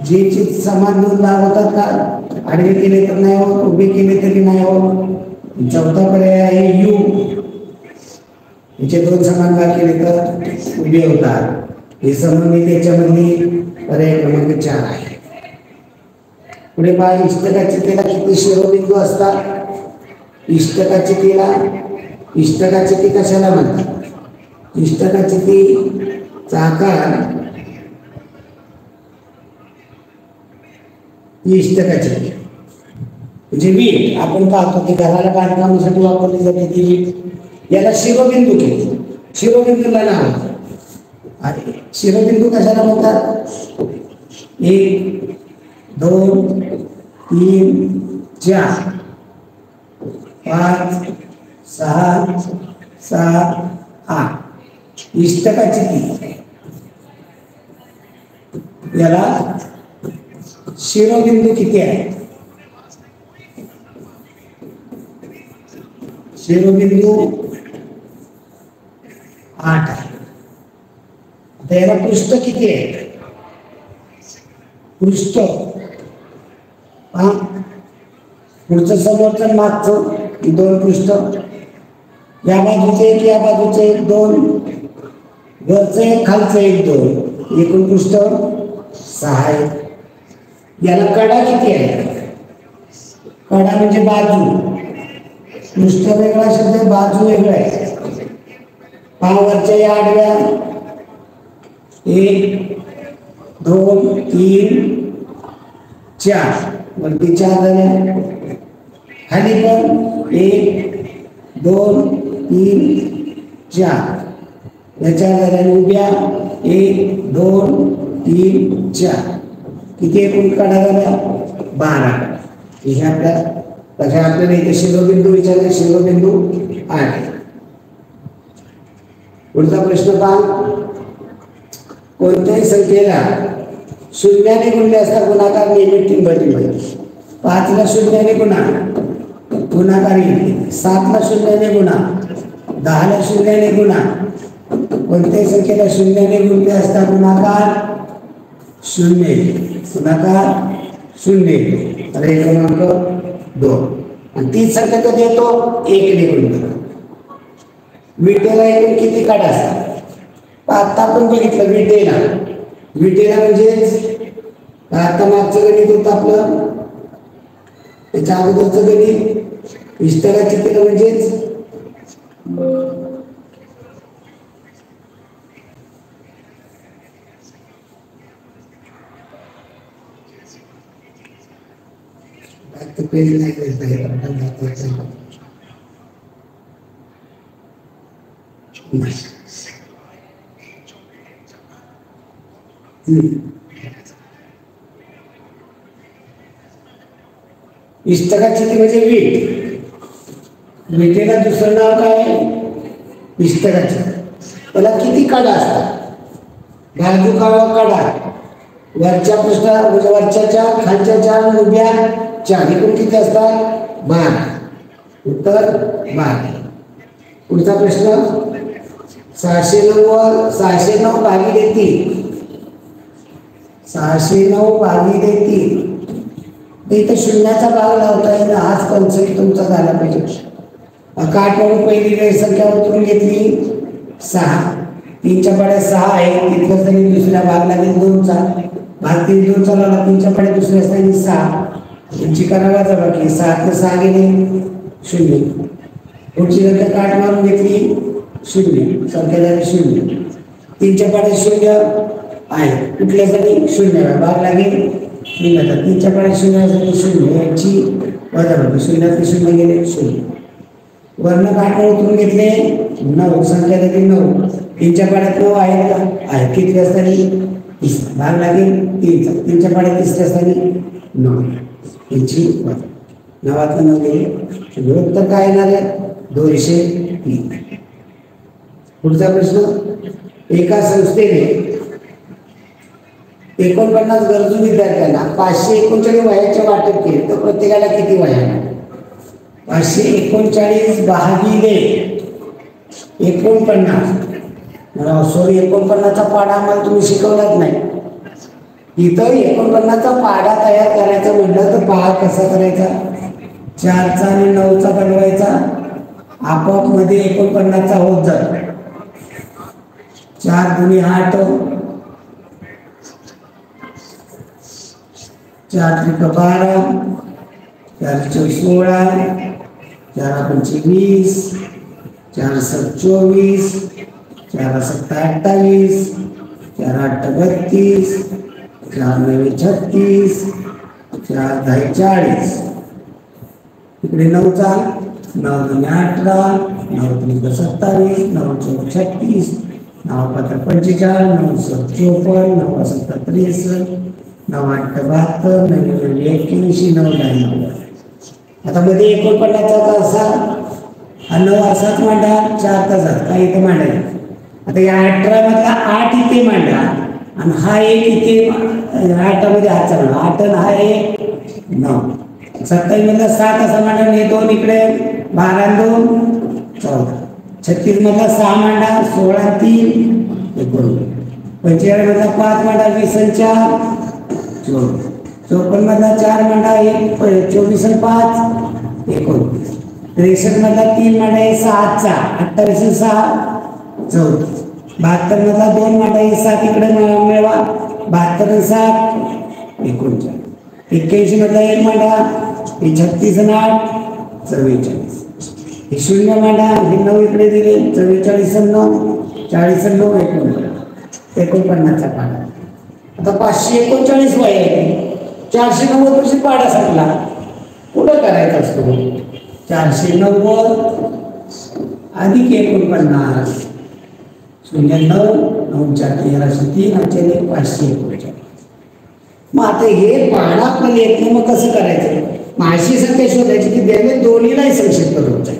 जे चे समान 2 भाग होतात का आडवे केले तर नाही होत उभे केले तरी नाही होत. चौथा पर्याय आहे यू याचे 2 समान भाग केले तर उभे होतात. हे सममित याच्यामध्ये पर्याय क्रमांक 4 आहे. पुढे पहा इष्टकाचितेला किती शिरोबिंदू असतात. इष्टकाचितेला इष्टकाचिती कशाला म्हणतात. इष्टकाचितीचा आकार इष्टकाचिती म्हणजे वीट आपण पाहतो की घराला बांधकामासाठी वापरली जाते ती वीट याला शिरोबिंदू केली. शिरोबिंदूला नाव आहे. शिरोबिंदू कशाला म्हणतात. 1 2 3 4 5 6 7 8 इष्टकाचिती याला शिरोबिंदू किती आहे. शिरोबिंदू 8 आहे. आता याला पृष्ठ किती आहे. पृष्ठ पुढचं समोरचं मागचं 2 पृष्ठ या बाजूचे एक या बाजूचे एक 2 वरचं एक खालचं एक 2 एकूण पृष्ठ 6 आहे. याला कडा किती आहे. कडा म्हणजे बाजू. पृष्ठ वेगळा शब्द बाजू वेगळा आहे. वरच्या या आडव्या 1 2 3 4 वरती 4 झाल्या. खाली पण 1 2 3 4 या 4 झाल्या. उभ्या 1 2 3 4 किती एकूण कडा झाल्या 12. हे आपल्याला इथे शिरोबिंदू विचारले. शिरोबिंदू 8. पुढचा प्रश्न पहा. कोणत्याही संख्येला शून्याने गुणले असता गुणाकार नेहमी टिंबटिंब. 5 ला शून्याने गुणाकार येईल. 7 ला शून्याने गुणा 10 ला शून्याने गुणा. कोणत्याही संख्येला शून्याने गुणले असता गुणाकार 0 गुणाकार 0. पर्याय क्रमांक 2. आणि तीच संख्या कधी येतो 1 ने गुणतो. विटेला एकूण किती कडा असतात. आता आपण बघितलं विटेला म्हणजे आता मागचं गणित होतं आपलं त्याच्या अगोदरचं गणित. इष्टकाचितेला म्हणजेच पेज नाही करता येत. इष्टकाचिती म्हणजे वीट. विटेला दुसरं नाव काय इष्टकाचिती. त्याला किती कडा असतात. बाजू कडा वरच्या पृष्ठा म्हणजे वरच्या खालच्या 4 उभ्या 4 एकूण किती असतात 12. उत्तर 12. पुढचा प्रश्न 609 भागिले 3, 609 भागिले 3. इथं शून्याचा भाग लावता येईल. हाच कन्सेप्ट तुमचा झाला पाहिजे. काटवरून पहिली वेळ संख्या उतरून घेतली 6, 3च्या पाड्या 6 आहे. तिथं तरी दुसऱ्या भाग लागेल 2चा भाग, 3 2चा लावला. 3च्या पाड्या दुसऱ्या असताना 6, तुमची करावा जमा की 7 6 गेले 0. पुढची संख्या काट मारून घेतली 0, संख्या झाली 0. 3च्या पाड्या 0 आहे. कुठल्यासाठी 0 भाग लागेल 3. 3च्या पाड्या 0 0 याची वजा 0 0 गेले 0. वर्ण काटवर उतरून घेतले 9, संख्या झाली 9. 3च्या पाड्यात 9 आहेत का? आहे. किती असताना 30 भाग लागेल 3चा. 3च्या पाड्यात 30 असताना 9 याची वजा 9 9 गेले. उत्तर काय येणार आहे? 203. पुढचा प्रश्न. एका संस्थेने 49 गरजू विद्यार्थ्यांना 539 वह्यांचे वाटप केले, तर प्रत्येकाला किती वह्या? 539 भागिले 49. सॉरी, 49चा पाढा आम्हाला तुम्ही शिकवलाच नाही. इथं 49चा पाढा तयार करायचा म्हटलं तर पहा कसा करायचा. 4चा आणि 9चा बनवायचा, आपोआप मध्ये 49चा होत जातो. 4 दुनी 8, 4 त्रिक 12, 4 चौक 16, 4 पंचे 20, 4 7 24, 4 7 28, 4 8 32, 4 9 36, 4 10 40. इकडे 9चा 9 2 18, 9 3 27, 9 4 36, 9 5 45, 9 7 54, 9 7 63, 9 8 72, 9 81, 9 99. आता मध्ये 49चा कसा हा 9 असाच मांडा, 4 तसाच काही इथं मांडायचा. आता या 18 मधला 8 इथे मांडा आणि हा 1 इथे 8 मध्ये हातचा मांडा. 8 आणि हा 1 9. 27 मधला 7 असा मांडा आणि 2 इकडे 12 आणि 2 14. 36 मधला 6 मांडा, 16 आणि 3 19. 45 मधला 5 मांडा, 20 आणि 4 24. 54 मधला 4 मांडा, 24 आणि 5 29. 63 मधला 3 मांडा, 6 चा 28 आणि 6 34. 72 मधला 2 मांडा, 7 इकडे मिळवा, 72 आणि 7 39. 81 मधला 1 मांडा, 36 आणि 8 44. हे 0 मांडा, हे 9 इकडे दिले, 44 आणि 9 40 आणि 9 49चा पाढा. आता 539 वय आहे, 490 पाढा संपला. पुढं करायचा असतो 490 अधिक 49 09 9 4 1303 आणि 539. मग आता हे पाढा आपल्याला येत नाही, मग कसं करायचं? मग अशी संख्या शोधायची की त्याने दोन्हीलाही संक्षिप्त करून जाईल.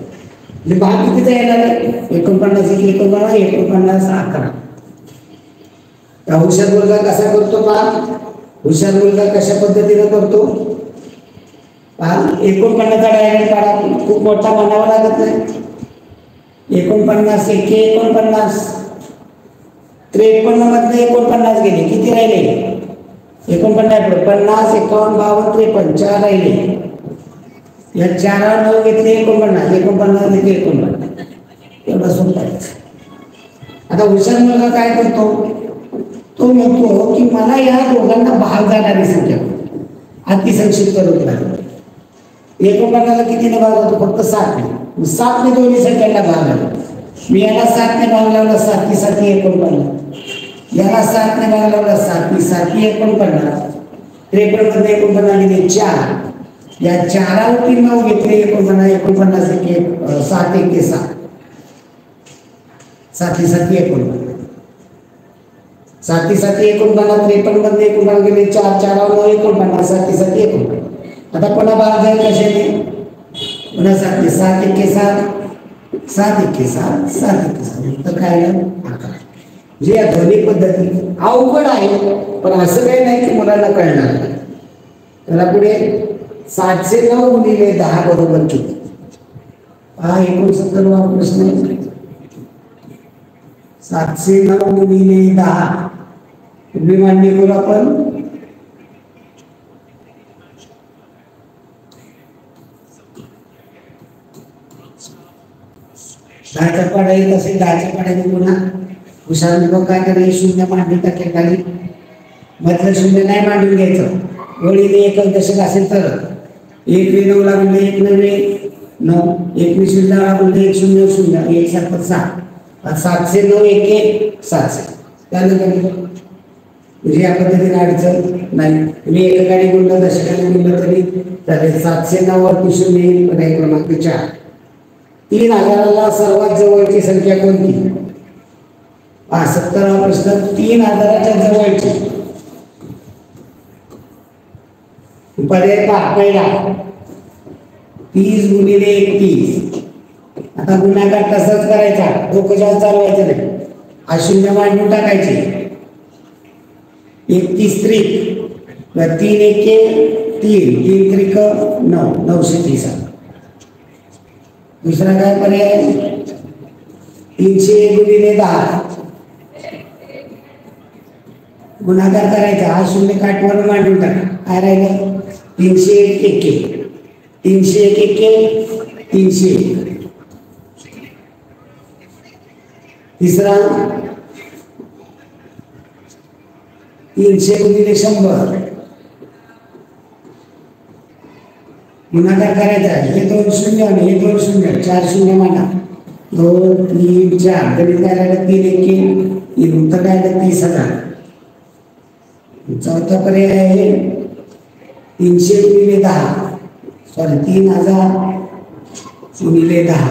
म्हणजे भाग कितीचा येणार आहे? 49 49 11. हुशार मुलगा कसा करतो पहा. हुशार मुलगा कशा पद्धतीने करतो पहा. 49चा डायरेक्ट काढा, खूप मोठा म्हणावा लागत नाही. 49 1 49. 53 मधले 49 गेले, किती राहिले? 49 50 51 52 53 4 राहिले. या 4 9 घेतले 49 49 घेतले 49. एवढं सोपं आहे. आता हुशार मुलगा काय करतो? तो म्हणतो की मला या दोघांना भाग जाणारी संख्या अतिसंक्षिप्त रूप लागेल. 49ला कितीने भाग जातो? फक्त 7 ने. 7 ने दोन्ही संख्यांना भाग आला. मी याला 7 ने भाग लावला, 7 7 49. याला 7 ने भाग लावला, 7 7 49. 53 मध्ये 49 दिले 4. या 4वरती 9 घेतले 49 49 7 1 7 7 7 49. 7 7 49. 53 मध्ये 49 गेले 4 4 9 49 7 7 49. आता पुन्हा भाग जाईल कशाने? पुन्हा 7 7 1 7 7 1 7 7 1 7. तर काय 11. जे या दोन्ही पद्धती अवघड आहे, पण असं काही नाही की मुलांना कळणार. त्याला पुढे 709 गुणिले 10 बरोबर किती? हा 69 प्रश्न. 709 गुणिले 10 तुम्ही मांडणी करू आपण. दहाच्या पाड्या येत असेल 10च्या पाड्याने पुन्हा हुशार लोक काय करायचे, शून्य मांडून टाकेल खाली. मधलं शून्य नाही मांडून घ्यायचं. वळीने एकच दशक असेल तर 1 वे 9 ला म्हणजे 1 9 9 21 शून्याला म्हणजे 1 0 0 1 7 7 709 1 700 त्यानंतर म्हणजे या पद्धतीने अडचण नाही. तुम्ही एकेकाने गुणलं दशकाने गुणलं तरी चालेल. 709 वरती 0 येईल. पर्याय क्रमांक 4. 3000ला सर्वात जवळची संख्या कोणती? 70वा प्रश्न. 3000च्या जवळची पर्याय पहा. पहिला 30 गुणिले 31. आता गुणाकार तसाच करायचा, डोकं जास्त चालवायचं नाही. हा शून्य मांडून टाकायचे. 31 त्रिक 3 एके 3 3 त्रिक 9 930. दुसरा काय पर्याय? 300 गुणिले 10 गुणाकार करायचा. हा शून्य काटवर मांडून टाका. काय राहिलं? 301 एके 301 एके 300. तिसरा 300 गुणिले 100 गुणाकार करायचा. हे 2 शून्य आणि हे 2 शून्य 4 शून्य मांडा. 2 3 4 गणित काय राहिलं? 3 एके उत्तर काय आलं? 30,000. चौथा पर्याय आहे 300 गुणिले 10 सॉरी 3000 गुणिले 10.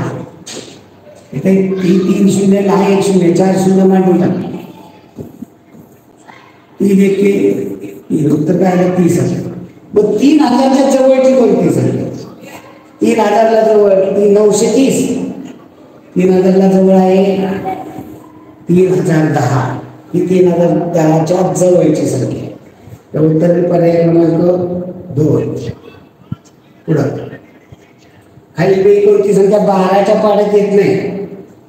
इथे 3 शून्य 10 1 शून्य 4 शून्य मांडून टाक. 3 एके उत्तर काय आलं? 30,000. मग 3000च्या जवळची कोणती संख्या? 3000ला जवळ 930. 3000ला जवळ आहे 3010. ही 3010च्या जवळची संख्या. तर उत्तर पर्याय क्रमांक 2. पुढं खाली बी कोणती संख्या 12च्या पाड्यात येत नाही?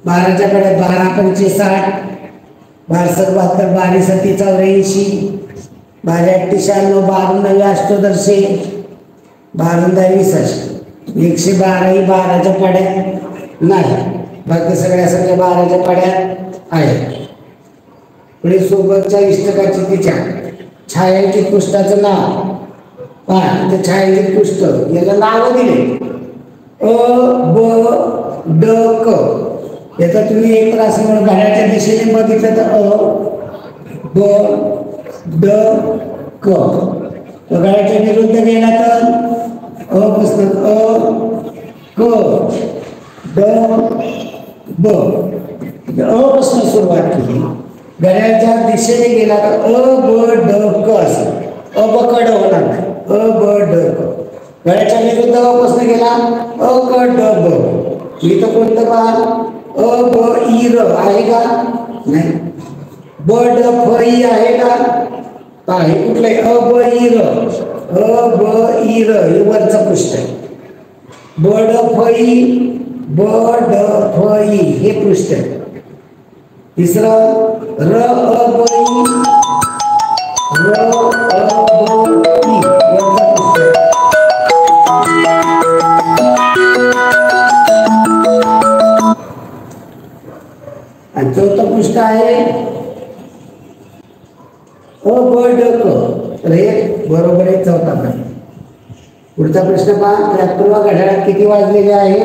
12च्या पाड्यात 12 पंचे 60 12 72 12 सती 84 12 8 96 12 9 अष्टोदर्शे 12 10 20 112 ही 12च्या पाड्यात नाही. बाकी सगळ्या संख्या 12च्या पाड्यात आहेत. पुढे सोबतच्या इष्टकाची तिच्या छायांकित पृष्ठाचं नाव पहा. ते छायांकित पृष्ठ याला नाव दिले अ ब ड क. याचा तुम्ही एक तर असं म्हणून घड्याळाच्या दिशेने बघितलं तर अ ब ड क. घड्याळाच्या विरुद्ध गेला तर अ पासून अ क ड ब. अ पासून सुरुवात केली. घड्याळाच्या दिशेने गेला तर अ ब ड क असं. अ ब क ड होणार नाही. अ ब ड क. घड्याळाच्या विरुद्ध अ पासून गेला अ क ड ब. इथं कोणतं पहा अ ब इ र आहे का? नाही. ब ड फ इ आहे का? पहा हे कुठलं आहे? अ ब इ र. अ ब इ र हे वरचं पृष्ठ आहे. ब ड फ इ ब ड फ इ हे पृष्ठ आहे. तिसरं र अ ब इ र अ ब इ वरचं पृष्ठ आहे. आणि चौथं पृष्ठ आहे अ ब ड क. तर हे बरोबर आहे चौथा प्रश्न. पुढचा प्रश्न पहा. ट्रॅक्टरवा घड्याळात किती वाजलेले आहे?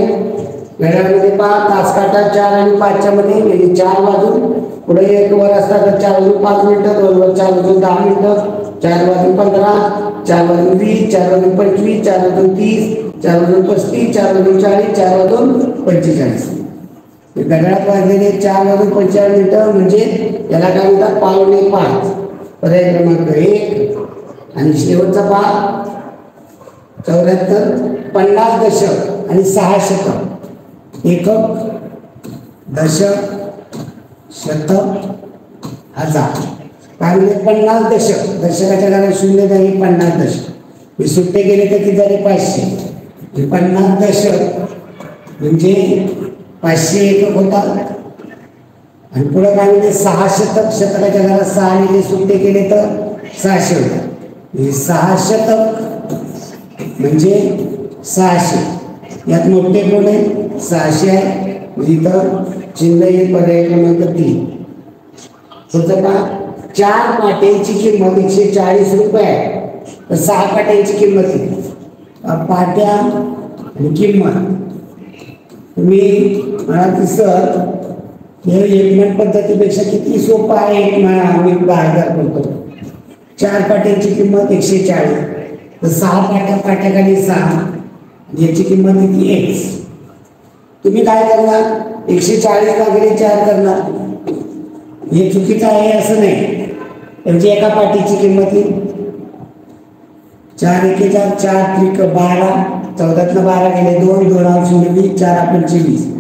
घड्याळामध्ये पहा तास काटा 4 आणि 5च्या मध्ये म्हणजे 4 वाजून पुढे 1 वर असतात तर 4 वाजून 5 मिनिटं 2 वर 4 वाजून 10 मिनिटं 4 वाजून 15 4 वाजून 20 4 वाजून 25 4 वाजून 30 4 वाजून 35 4 वाजून 40 4 वाजून 45. घड्याळात वाजलेले 4 वाजून 45 मिनिटं म्हणजे याला काय म्हणतात? पावणे 5. पर्याय क्रमांक 1. आणि शेवटचा पहा 74 50 दशक आणि 6 शतक. एकक दशक शतक हजार. काय म्हणजे 50 दशक. दशकाच्या घरात 0 झाली 50 दशक. मी सुट्टे गेले तर किती झाले? 500. 50 दशक म्हणजे 500 एकक होतात. आणि पुढे काय म्हणजे 6 शतक, शतकाच्या घरात 6 ने सुट्टे केले तर 600 होतात. म्हणजे 6 शतक म्हणजे 600. यात मोठे कोण आहे? 600 आहे. इथं चिन्ह येईल पर्याय क्रमांक 3. पुढचं का 4 पाट्यांची किंमत 140 रुपये आहे. तर 6 पाट्यांची किंमत किती? पाट्या आणि किंमत तुम्ही म्हणाल सर हे एकमत पद्धतीपेक्षा किती सोपं आहे. आम्ही 10,000 करतो. 4 पाट्यांची किंमत 140, तर 6 पाट्याखाली 6, याची किंमत किती? x. तुम्ही काय करणार? 140 भागिले 4 करणार. हे चुकीचं आहे असं नाही. म्हणजे एका पाटीची किंमत 4 एके 4, 4 त्रिक 12, 14 12 गेले 2, 2 20, 4 25.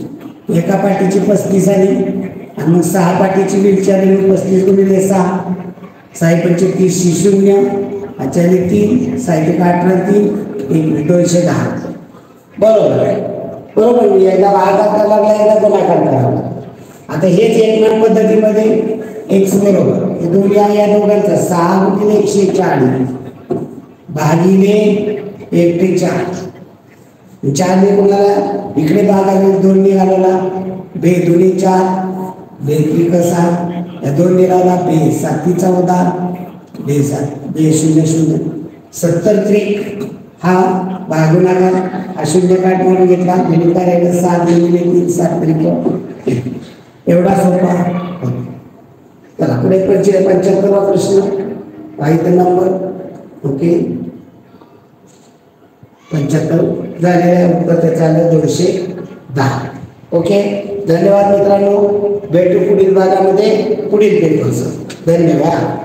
एका पाटीची 35 आली आणि मग 6 पाटीची 20 आली. 35 गुणिले 6, 6 पंचे 30, 0 आचार्य 3, 6 18 3, 210. बरोबर आहे. बरोबर. एकदा भागाकार करावा लागला, एकदा गुणाकार करावा लागला. आता हेच एकमत पद्धतीमध्ये x बरोबर हे दोन्ही आहे. या दोघांचा 6 गुणिले 140 भागिले 1 ते 4. 4 ने कोणाला इकडे भागाला 2 निघाला, बे 2 4, बे 3 6, या 2 निघाला, बे 7 14, बे 7, बे 0 0, 70 त्रिक हा भागुणाकार हा 0 काट म्हणून घेतला. म्हणून करायला 7 गुणिले 3, 7 त्रिक. एवढा सोपा. चला पुढे 75वा प्रश्न. माहिती नंबर ओके 75 झालेला उत्तर त्याचं आलं 210. ओके धन्यवाद मित्रांनो. भेटू पुढील भागामध्ये पुढील पेपर. धन्यवाद.